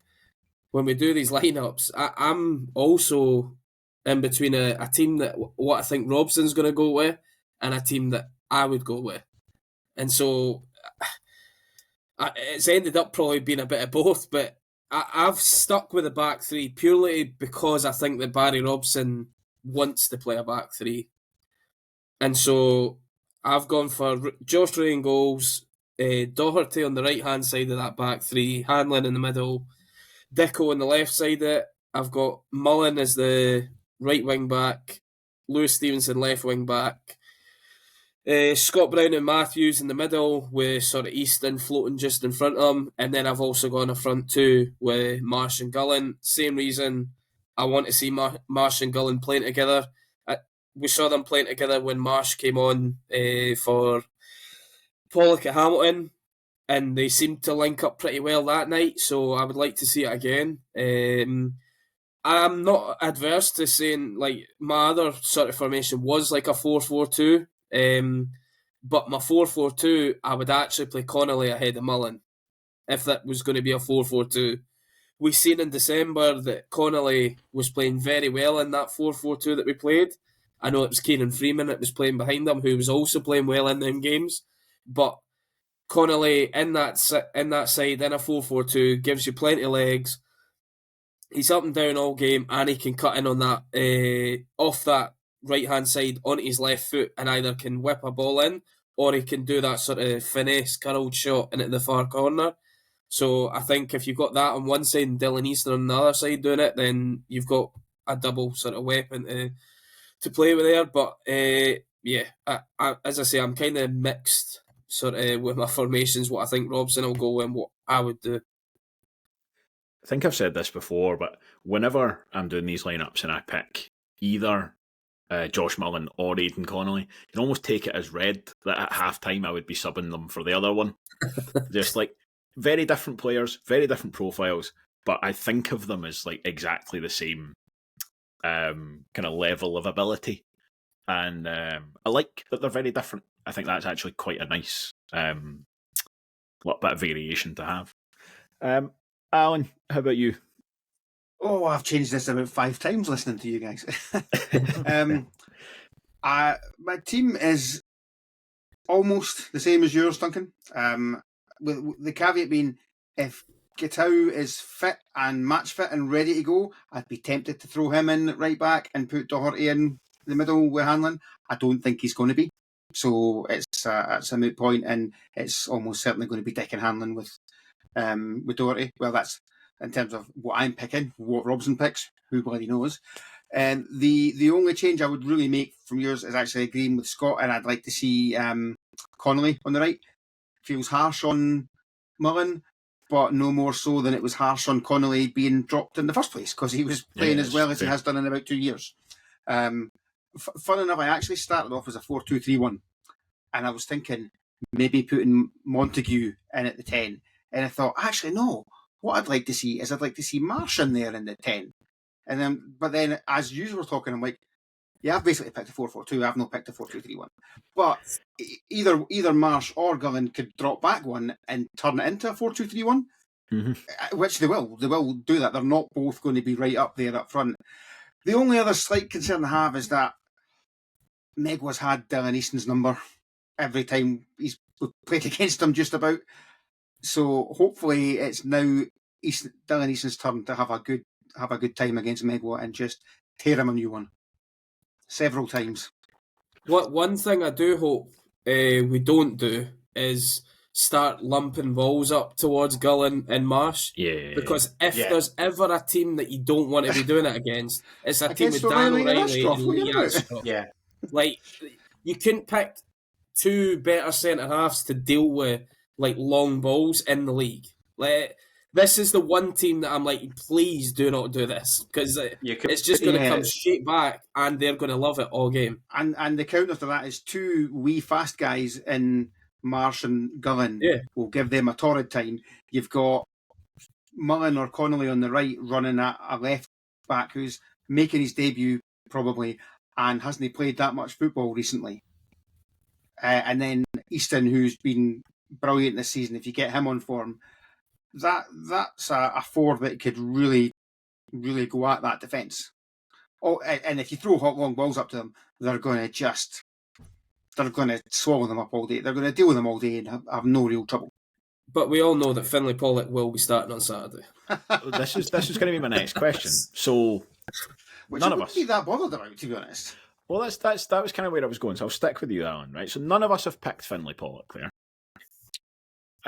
when we do these lineups. I'm also in between a team that what I think Robson's going to go with and a team that I would go with. And so it's ended up probably being a bit of both, but I've stuck with the back three purely because I think that Barry Robson wants to play a back three. And so I've gone for Josh Ray in goals, Doherty on the right-hand side of that back three, Hanlon in the middle, Dicko on the left side of it. I've got Mullen as the right wing-back, Lewis Stevenson left wing-back, Scott Brown and Matthews in the middle with sort of Easton floating just in front of them. And then I've also gone a front two with Marsh and Gullen. Same reason I want to see Marsh and Gullen playing together. We saw them playing together when Marsh came on for Pollock at Hamilton, and they seemed to link up pretty well that night, so I would like to see it again. I'm not adverse to saying, like, my other sort of formation was like a 4-4-2, but my 4-4-2, I would actually play Connolly ahead of Mullen, if that was going to be a 4-4-2. We seen in December that Connolly was playing very well in that 4-4-2 that we played. I know it was Kieran Freeman that was playing behind him, who was also playing well in them games. But Connolly in that side, in a 4-4-2, gives you plenty of legs. He's up and down all game, and he can cut in on that off that right-hand side onto his left foot and either can whip a ball in or he can do that sort of finesse curled shot into the far corner. So I think if you've got that on one side and Dylan Easton on the other side doing it, then you've got a double sort of weapon to play with there. But I, as I say, I'm kind of mixed sort of with my formations, what I think Robson will go and what I would do. I think I've said this before, but whenever I'm doing these lineups and I pick either Josh Mullen or Aidan Connolly, you can almost take it as read that at half-time I would be subbing them for the other one. Just like very different players, very different profiles, but I think of them as like exactly the same kind of level of ability. And I like that they're very different. I think that's actually quite a nice little bit of variation to have. Allan, how about you? Oh, I've changed this about 5 times listening to you guys. My team is almost the same as yours, Duncan. With the caveat being, if Gitau is fit and match fit and ready to go, I'd be tempted to throw him in right back and put Doherty in the middle with Hanlon. I don't think he's going to be. So it's a moot point, and it's almost certainly going to be Dick and Hanlon with Doherty. Well, that's in terms of what I'm picking. What Robson picks, who bloody knows. And the only change I would really make from yours is actually agreeing with Scott, and I'd like to see Connolly on the right. Feels harsh on Mullen, but no more so than it was harsh on Connolly being dropped in the first place, because he was playing as well as he has done in about 2 years. Fun enough, I actually started off as a 4-2-3-1, and I was thinking maybe putting Montague in at the 10, and I thought, actually, no, what I'd like to see is I'd like to see Marsh in there in the 10. But then, as you were talking, I'm like, yeah, I've basically picked a 4-4-2. I've not picked a 4-2-3-1. But either Marsh or Gullen could drop back one and turn it into a 4-2-3-1, which they will. They will do that. They're not both going to be right up there up front. The only other slight concern I have is that Megwa's had Dylan Easton's number every time he's played against him, just about. So hopefully it's now Dylan Easton's turn to have a good time against Megwa and just tear him a new one several times. One thing I do hope we don't do is start lumping balls up towards Gullen and Marsh. Yeah. Because if there's ever a team that you don't want to be doing it against, it's a team with Dan O'Reilly and Lee Ashcroft. Yeah. Like, you couldn't pick two better centre-halves to deal with, like, long balls in the league. Like, this is the one team that I'm like, please do not do this, because it's just going to come straight back and they're going to love it all game. And the counter to that is two wee fast guys in Marsh and Gullen. Will give them a torrid time. You've got Mullen or Connolly on the right running at a left back who's making his debut probably and hasn't played that much football recently. And then Easton, who's been brilliant this season. If you get him on form, that's a four that could really, really go at that defence. Oh, and if you throw hot long balls up to them, they're going to swallow them up all day. They're going to deal with them all day and have no real trouble. But we all know that Finlay Pollock will be starting on Saturday. This is going to be my next question. So, which none I of wouldn't us be that bothered about, to be honest. Well, that was kind of where I was going. So I'll stick with you, Allan. Right. So none of us have picked Finlay Pollock there.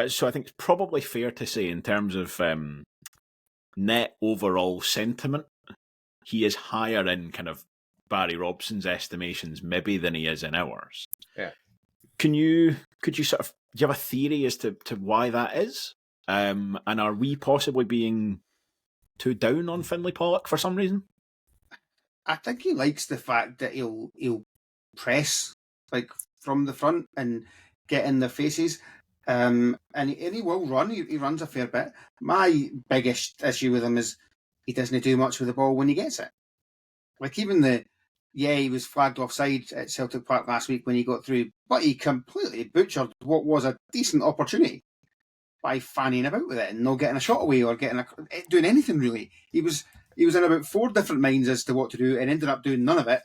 So I think it's probably fair to say, in terms of net overall sentiment, he is higher in kind of Barry Robson's estimations maybe than he is in ours. Yeah. Could you sort of, do you have a theory as to why that is? And are we possibly being too down on Finlay Pollock for some reason? I think he likes the fact that he'll press like from the front and get in their faces. And he will run. He runs a fair bit. My biggest issue with him is he doesn't do much with the ball when he gets it. Like even he was flagged offside at Celtic Park last week when he got through, but he completely butchered what was a decent opportunity by fanning about with it and not getting a shot away or doing anything really. He was in about 4 different minds as to what to do and ended up doing none of it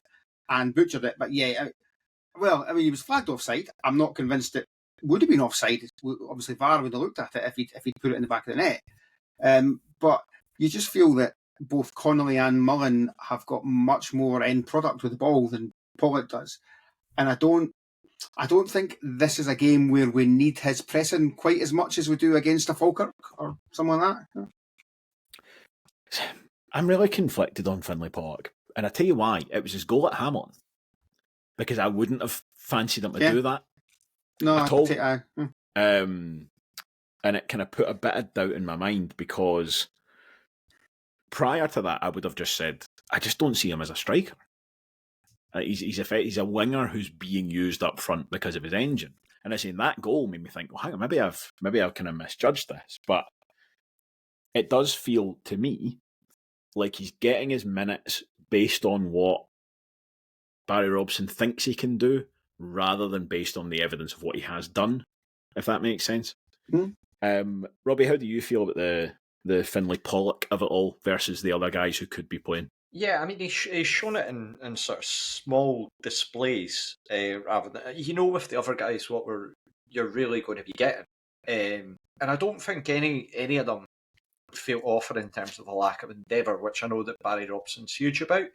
and butchered it. But he was flagged offside. I'm not convinced it would have been offside. Obviously, VAR would have looked at it if he'd put it in the back of the net. But you just feel that both Connolly and Mullen have got much more end product with the ball than Pollock does. And I don't think this is a game where we need his pressing quite as much as we do against a Falkirk or someone like that. I'm really conflicted on Finlay Pollock. And I tell you why. It was his goal at Hamilton. Because I wouldn't have fancied him to do that. No, at all. And it kind of put a bit of doubt in my mind, because prior to that, I would have just said, I just don't see him as a striker. He's a winger who's being used up front because of his engine. And I say that goal made me think, well, hang on, maybe I've kind of misjudged this. But it does feel to me like he's getting his minutes based on what Barry Robson thinks he can do, rather than based on the evidence of what he has done, if that makes sense. Robbie, how do you feel about the Finlay Pollock of it all versus the other guys who could be playing? Yeah, I mean, he's shown it in sort of small displays, rather than, with the other guys what you're really going to be getting. And I don't think any of them feel off in terms of a lack of endeavour, which I know that Barry Robson's huge about.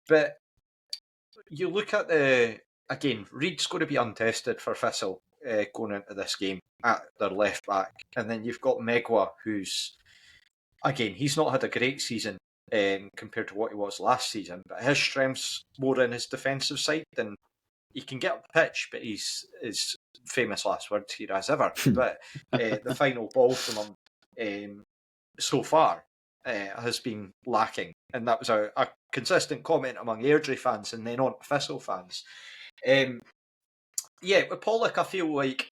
But you look at again, Reid's going to be untested for Thistle going into this game at their left back. And then you've got Megwa, who's, again, he's not had a great season compared to what he was last season, but his strength's more in his defensive side, and he can get up the pitch, but his famous last words here as ever, but the final ball from him so far has been lacking, and that was a consistent comment among Airdrie fans and then on Thistle fans. With Pollock, I feel like,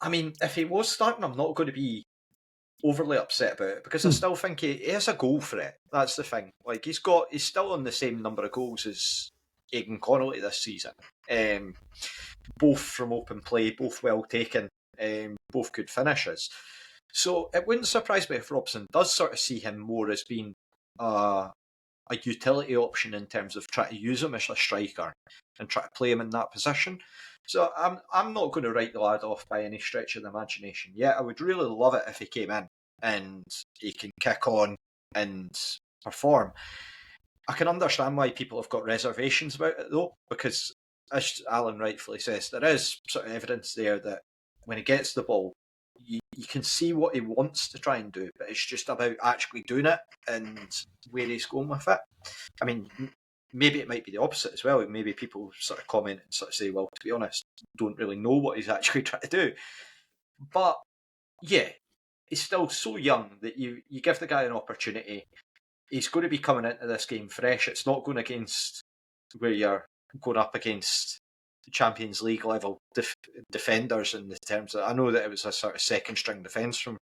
I mean, if he was starting, I'm not going to be overly upset about it, because I still think he has a goal for it. That's the thing. Like, he's still on the same number of goals as Aidan Connolly this season. Both from open play, both well taken, both good finishes. So it wouldn't surprise me if Robson does sort of see him more as being a utility option in terms of trying to use him as a striker and try to play him in that position. So I'm not going to write the lad off by any stretch of the imagination. Yeah, I would really love it if he came in and he can kick on and perform. I can understand why people have got reservations about it though, because as Allan rightfully says, there is sort of evidence there that when he gets the ball, you can see what he wants to try and do, but it's just about actually doing it and where he's going with it. I mean, maybe it might be the opposite as well. Maybe people sort of comment and sort of say, well, to be honest, don't really know what he's actually trying to do. But yeah, he's still so young that you give the guy an opportunity. He's going to be coming into this game fresh. It's not going against where you're going up against the Champions League level defenders in the terms of, I know that it was a sort of second string defence from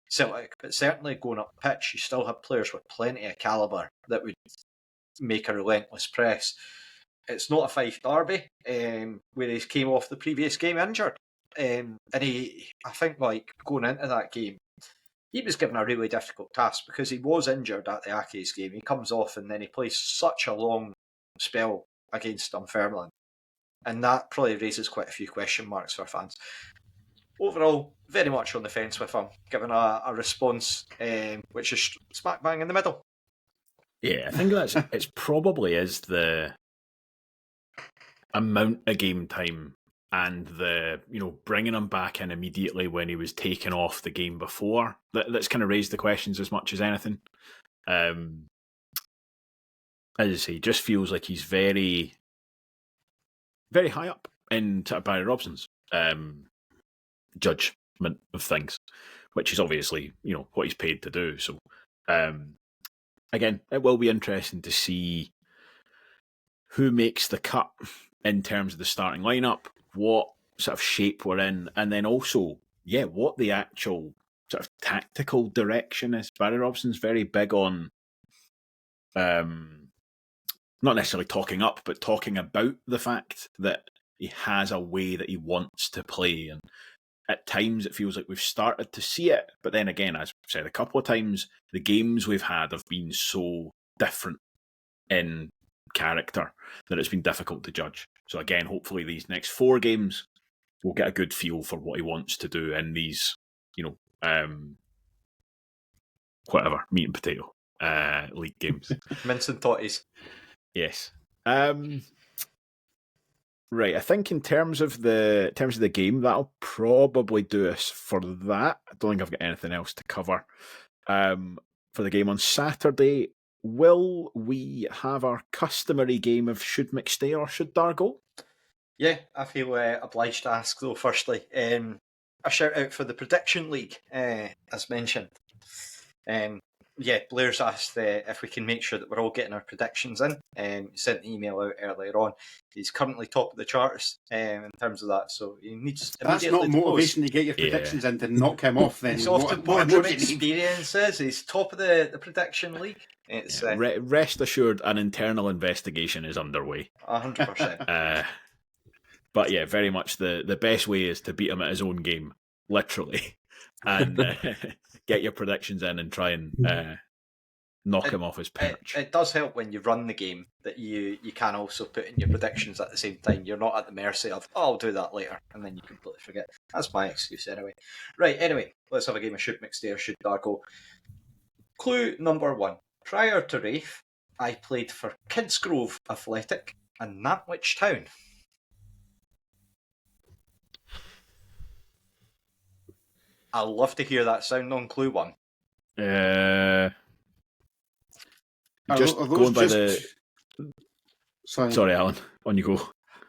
Celtic, but certainly going up pitch, you still have players with plenty of calibre that would make a relentless press. It's not a Fife derby, where he came off the previous game injured. And I think like going into that game, he was given a really difficult task because he was injured at the Accies game. He comes off and then he plays such a long spell against Dunfermline. And that probably raises quite a few question marks for fans. Overall, very much on the fence with him, given a response which is smack bang in the middle. Yeah, I think it's probably is the amount of game time and the bringing him back in immediately when he was taken off the game before that's kind of raised the questions as much as anything. As I say, just feels like he's very, very high up in Barry Robson's judgment of things, which is obviously what he's paid to do. So again, it will be interesting to see who makes the cut in terms of the starting lineup, what sort of shape we're in, and then also, what the actual sort of tactical direction is. Barry Robson's very big on not necessarily talking up, but talking about the fact that he has a way that he wants to play. And at times it feels like we've started to see it. But then again, as I've said a couple of times, the games we've had have been so different in character that it's been difficult to judge. So again, hopefully these next 4 games, we'll get a good feel for what he wants to do in these, whatever, meat and potato league games. Mince and totties. Yes. Right. I think in terms of the game, that'll probably do us for that. I don't think I've got anything else to cover. For the game on Saturday, will we have our customary game of Should McStay or Should Dargo? Yeah, I feel obliged to ask though. Firstly, a shout out for the prediction league, as mentioned. Blair's asked if we can make sure that we're all getting our predictions in. He sent an email out earlier on. He's currently top of the charts in terms of that, so he needs. That's not motivation to get your predictions in to knock him off. Then he's often what from experiences. He's top of the prediction league. It's rest assured, an internal investigation is underway. 100%. But yeah, very much the best way is to beat him at his own game, literally, and get your predictions in and try and knock him off his perch. It does help when you run the game that you can also put in your predictions at the same time. You're not at the mercy of, I'll do that later, and then you completely forget. That's my excuse anyway. Right, anyway, let's have a game of Should McStay or Should Dargo. Clue number 1. Prior to Rafe, I played for Kidsgrove Athletic and Nantwich Town. I'll love to hear that sound on clue 1. Going by the... Sorry, Allan. On you go.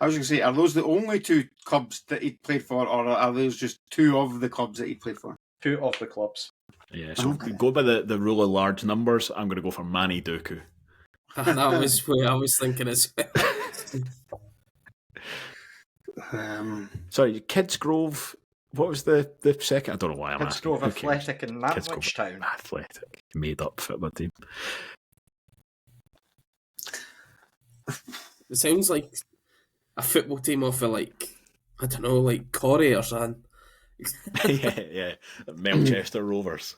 I was going to say, are those the only two clubs that he played for, or are those just two of the clubs that he played for? Two of the clubs. Yeah, so go by the rule of large numbers. I'm going to go for Manny Duku. That was what I was thinking as well. Sorry, Kidsgrove. What was the second? I don't know why I'm asking. Kidsgrove Athletic in Norwich Town. Athletic. Made up football team. It sounds like a football team off of, like, I don't know, like Corrie or something. yeah. Melchester Rovers.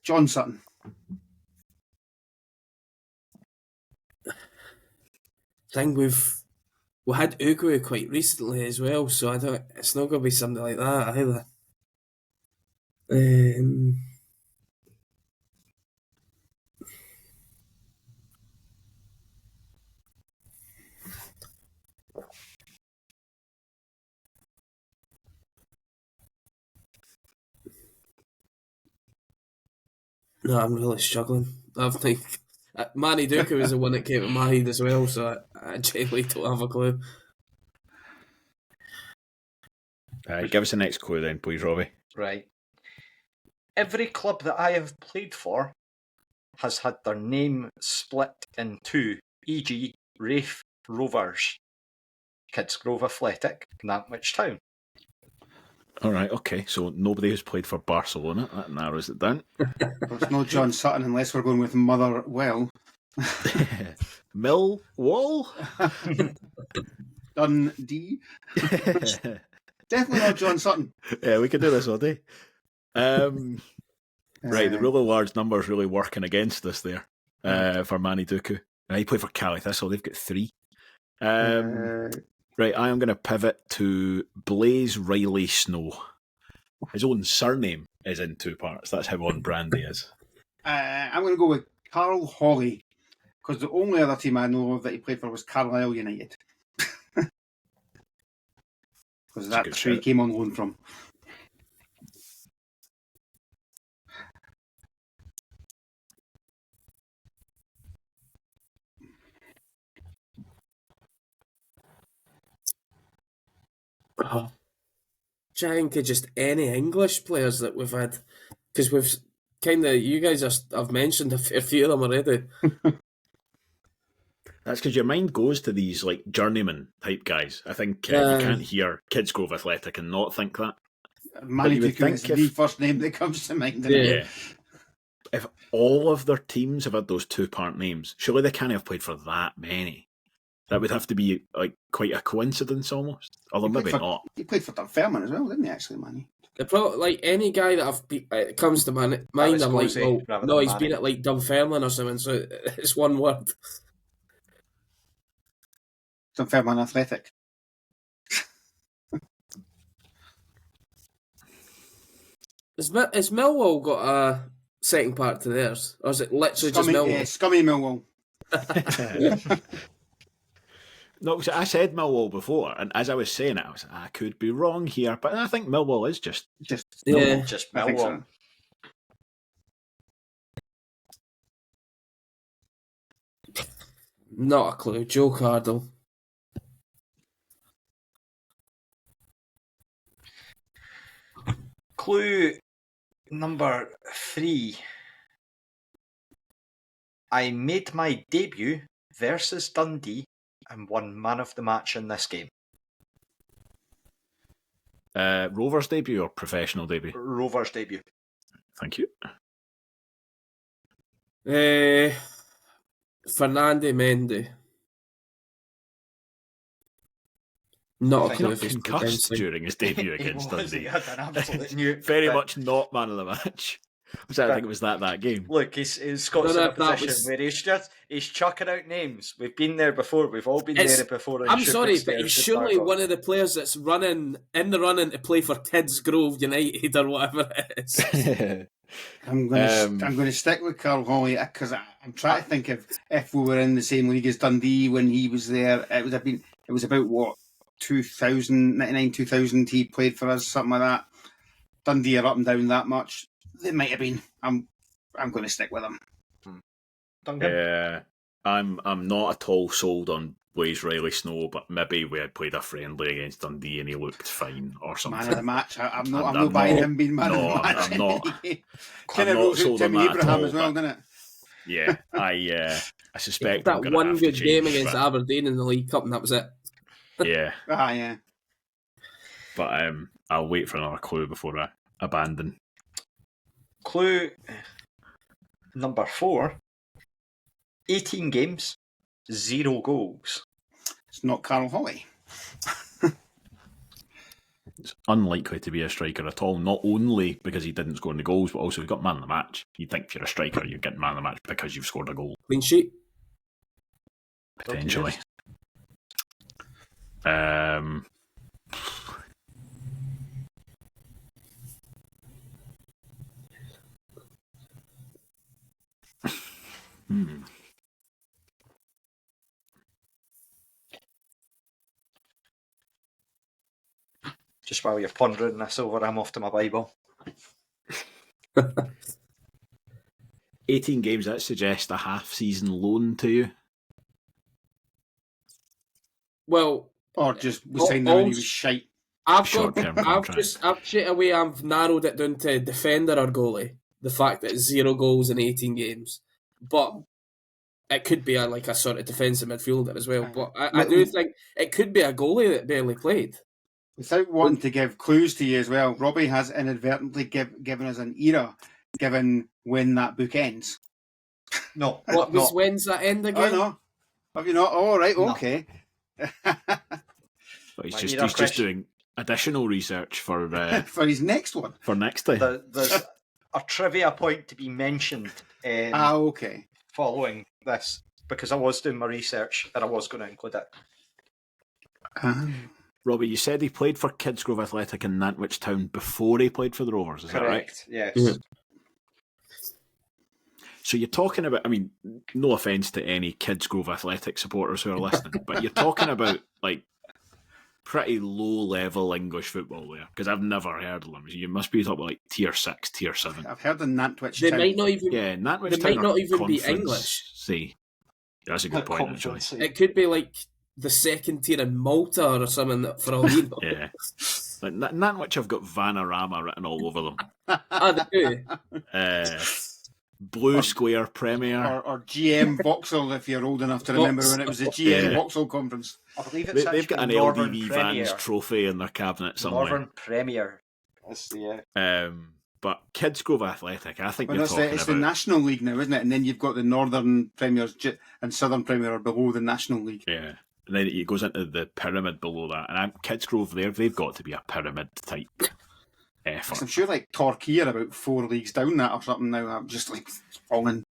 John Sutton. Thing we had Ugu quite recently as well, so it's not going to be something like that either. No, I'm really struggling. I think Manny Duku was the one that came to my head as well, so I genuinely don't have a clue. Give us the next clue then, please, Robbie. Right. Every club that I have played for has had their name split in two, e.g. Rafe Rovers, Kidsgrove Athletic, Norwich Town. All right, okay. So nobody who's played for Barcelona. That narrows it down. There's no John Sutton unless we're going with Motherwell. Millwall? Dundee. Definitely not John Sutton. Yeah, we could do this all day. Right, the rule of large numbers really working against us there for Manny Duku. He played for Cali Thistle. They've got 3. Right, I am going to pivot to Blaze Riley Snow. His own surname is in 2 parts. That's how on brand he is. I'm going to go with Carl Hawley, because the only other team I know of that he played for was Carlisle United. Because that's where he came on loan from. Trying to just any English players that we've had, because we've kind of, you guys have mentioned a fair few of them already. That's because your mind goes to these like journeyman type guys. I think you can't hear Kidsgrove Athletic and not think that. Manny Duku is the first name that comes to mind. Yeah. If all of their teams have had those 2-part names, surely they can't have played for that many. That would have to be like quite a coincidence almost. Although maybe not. He played for Dunfermline as well, didn't he, actually, Manny? Probably, like, any guy that comes to mind, I'm like, well, no, he's been at like Dunfermline or something, so it's one word. Dunfermline Athletic. Has Millwall got a second part to theirs? Or is it literally just Millwall? Yeah, scummy Millwall. No, I said Millwall before, and as I was saying it, I was I could be wrong here, but I think Millwall is just Millwall. Just Millwall. So. Not a clue. Joe Cardle. Clue number 3. I made my debut versus Dundee and won man of the match in this game. Rovers debut or professional debut? Rovers debut. Thank you. Fernando Mendy. Not a clue if he's concussed during his debut against Dundee. He had an absolute new. Very much not man of the match. I think it was that game. Look, he's got in a position where he's chucking out names. We've been there before. We've all been there before. I'm sorry, but he's surely one of the players that's in the running to play for Kidsgrove United or whatever it is. I'm going to stick with Carl Hawley because I'm trying to think if we were in the same league as Dundee when he was there. It was about what 99, 2000 he played for us, something like that. Dundee are up and down that much. It might have been. I'm going to stick with him. Duncan? I'm not at all sold on Blaze Riley Snow, but maybe we had played a friendly against Dundee and he looked fine or something. Man of the match. I'm not buying him being man of the match. I'm not. Kind I'm of not rules out sold on Timmy that at Abraham all, as well, but- doesn't it? Yeah, I suspect that I'm gonna one have to good game change, against but- Aberdeen in the League Cup, and that was it. Yeah, Yeah. but I'll wait for another clue before I abandon. Clue number 4. 18 games, 0 goals. It's not Carl Holly. It's unlikely to be a striker at all, not only because he didn't score any goals, but also he got man of the match. You'd think if you're a striker, you're getting man of the match because you've scored a goal, Clean sheet. potentially. Just while you're pondering this over, I'm off to my Bible. 18 games, that suggests a half-season loan to you. Well, Or just we All- signed him and he all- was shite. I've Short-term contract. I've straight away I've narrowed it down to defender or goalie. The fact that it's 0 goals in 18 games, but it could be like a sort of defensive midfielder as well. But I do think it could be a goalie that barely played. Without wanting to give clues to you as well, Robbie has inadvertently given us an era, given when that book ends. No, When's that end Oh again? no, have you not? Oh right, No. okay. But he's Might just need our he's just question. doing additional research for For his next one. for next time. There's a trivia point to be mentioned Okay. following this, because I was doing my research and I was going to include it. Robbie, you said he played for Kidsgrove Athletic in Nantwich Town before he played for the Rovers, is that right? Correct, yes. Mhm. So you're talking about, I mean, no offence to any Kidsgrove Athletic supporters who are listening, but you're talking about like pretty low-level English football there, because I've never heard of them. You must be talking about like Tier 6, Tier 7. I've heard of Nantwich They Town. might not even. Yeah, Nantwich They Town might not are even be Conference English. C. That's a good point, actually. Conference. It could be like the second tier in Malta or something for all we know. Yeah. Like, Nantwich have got Vanarama written all over them. They do. Blue Square Premier. Or GM Vauxhall, if you're old enough to remember when it was the GM Yeah. Vauxhall conference. I believe it's They've got an actually Northern LDV Premier. Vans trophy in their cabinet somewhere. Northern Premier. That's the But Kidsgrove Athletic, I think Well, you're that's talking it's about. the National League now, isn't it? And then you've got the Northern Premiers and Southern Premier are below the National League. Yeah. And then it goes into the pyramid below that. And Kidsgrove there, they've got to be a pyramid type effort. I'm sure like Torquay are about 4 leagues down that or something now. I'm just like falling.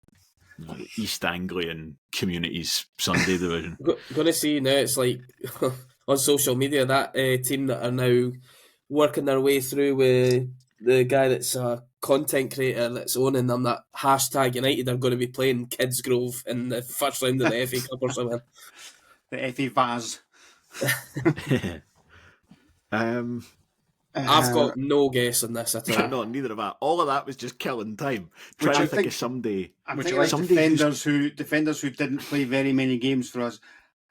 East Anglian Communities Sunday Division. Gonna see now it's like on social media that team that are now working their way through with the guy that's a content creator that's owning them, that hashtag United are going to be playing Kidsgrove in the first round of the FA Cup or something. The FA Vaz. I've got no guess on this at all. No, neither have I. All of that was just killing time. Which Trying I to think think- of somebody. I'm Would thinking you like like somebody defenders who didn't play very many games for us.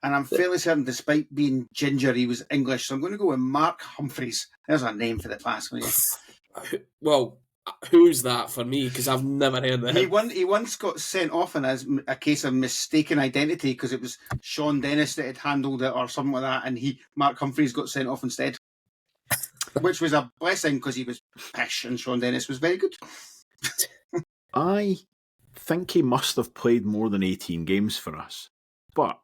And I'm fairly certain, despite being ginger, he was English. So I'm going to go with Mark Humphreys. There's a name for the class. Well, who's that for me? Because I've never heard of him. He once got sent off in a case of mistaken identity because it was Sean Dennis that had handled it or something like that, and Mark Humphreys got sent off instead, which was a blessing because he was pish and Sean Dennis was very good. I think he must have played more than 18 games for us. But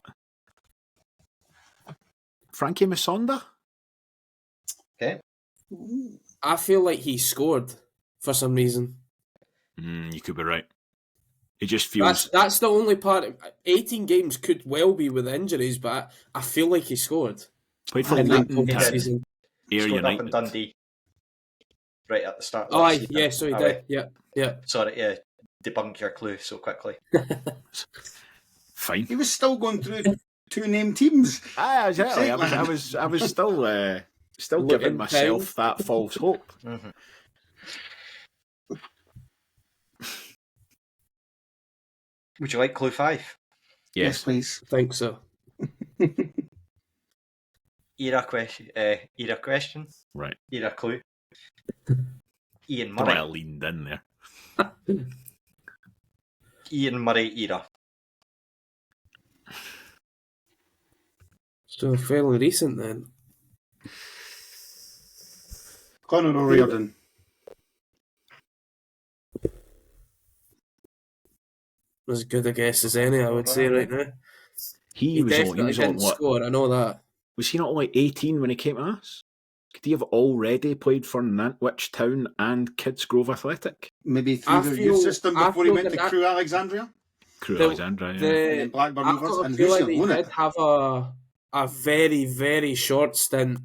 Frankie Masonda? Okay. I feel like he scored for some reason. You could be right. It just feels... That's the only part. 18 games could well be with injuries, but I feel like he scored. Played for in that Luton COVID Town, season. Ayr Scored up in United. Dundee. Right at the start. Of Oh, that aye, season. yeah, so he did. Yeah. Sorry, yeah. Debunk your clue so quickly. Fine. He was still going through 2 named teams. Exactly. I was still Looking giving myself that false hope. Mm-hmm. Would you like clue 5? Yes. Please. I think so. Era question. Right. Era clue. Ian Don't know why I Murray. leaned in there. Ian Murray era. So fairly recent then. Conor O'Riordan. As good a guess as any, I would say right now. He He was definitely on didn't what? score, I know that. Was he not only 18 when he came to us? Could he have already played for Nantwich Town and Kidsgrove Athletic? Maybe through I the feel- youth system I before he feel went to that- Crewe Alexandria Crew The- Alexandra, yeah. and The, then Blackburn I've Rovers got a and feeling Houston he won did it. have a very, very short stint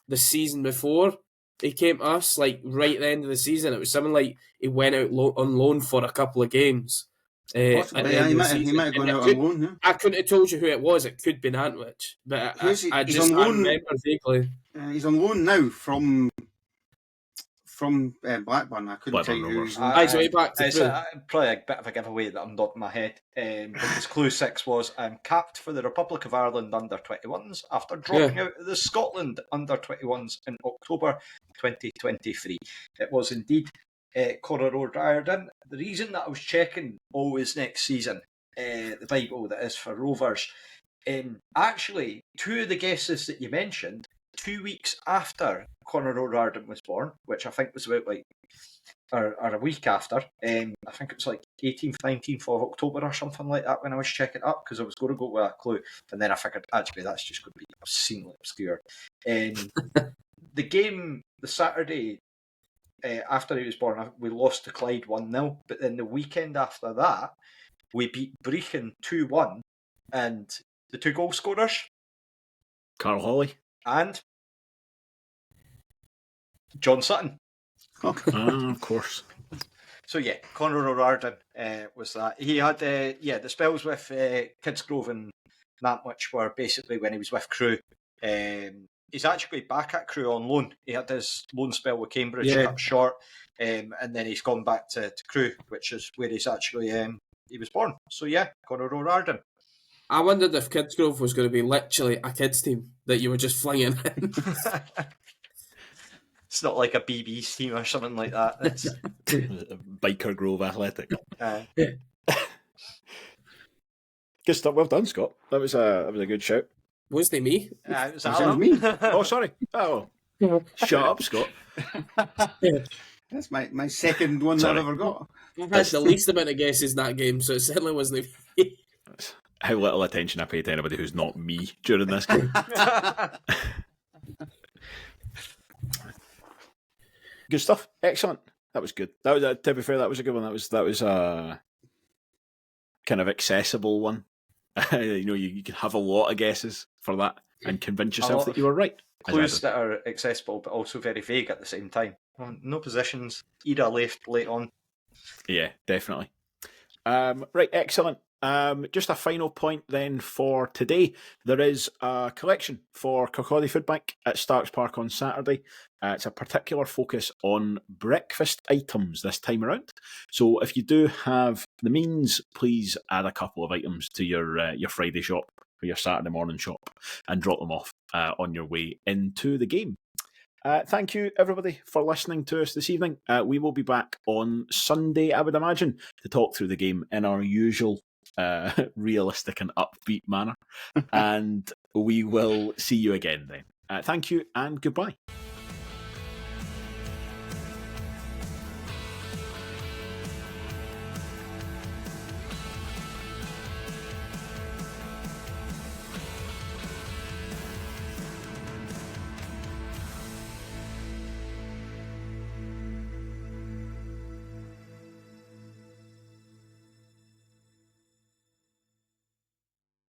the season before he came to us, like right at the end of the season. It was something like he went out on loan for a couple of games. At the Possibly, yeah, end he of the might have season. gone And it out could- on loan. Yeah. I couldn't have told you who it was. It could be Nantwich, but Who's he? I He's just on I loan. remember vaguely. He's on loan now from Blackburn. I couldn't Blackburn tell you who Rovers. he's on. Aye, so he back to It's Crewe. probably a bit of a giveaway that I'm nodding my head. Because clue 6 was capped for the Republic of Ireland under 21s after dropping out of the Scotland under 21s in October 2023. It was indeed Conor O'Riordan. The reason that I was checking always next season, the Bible that is for Rovers, actually, two of the guesses that you mentioned, 2 weeks after Conor O'Riordan was born, which I think was about or a week after, I think it was like 18th, 19th of October or something like that when I was checking it up, because I was going to go with a clue, and then I figured, actually, that's just going to be obscenely obscure. The game, the Saturday after he was born, we lost to Clyde 1-0, but then the weekend after that, we beat Brechin 2-1, and the 2 goal scorers, Carl Hawley. and John Sutton. Of course. So yeah, Conor O'Riordan was that. He had the spells with Kidsgrove and Nantwich were basically when he was with Crewe. He's actually back at Crewe on loan. He had his loan spell with Cambridge cut short, and then he's gone back to Crewe, which is where he's actually he was born. So yeah, Conor O'Riordan. I wondered if Kidsgrove was going to be literally a kids team that you were just flinging in. It's not like a BB's team or something like that. It's, Biker Grove Athletic. Good stuff. Well done, Scott. That was a good shout. Wasn't it me? it was Sounds Allan. me. Oh, sorry. Oh, shut up, Scott. That's my second one Sorry. that I've ever got. I've had the least amount of guesses in that game, so it certainly wasn't me. How little attention I pay to anybody who's not me during this game. Good stuff. Excellent. That was good. That was, to be fair, that was a good one. That was a kind of accessible one. You can have a lot of guesses for that and convince yourself that you were right. Clues that are accessible but also very vague at the same time. No positions. Era left late on. Yeah, definitely. Right, excellent. Just a final point then for today. There is a collection for Kirkcaldy Food Bank at Starks Park on Saturday. It's a particular focus on breakfast items this time around. So if you do have the means, please add a couple of items to your Friday shop or your Saturday morning shop and drop them off on your way into the game. Thank you, everybody, for listening to us this evening. We will be back on Sunday, I would imagine, to talk through the game in our usual realistic and upbeat manner. And we will see you again then. Thank you and goodbye.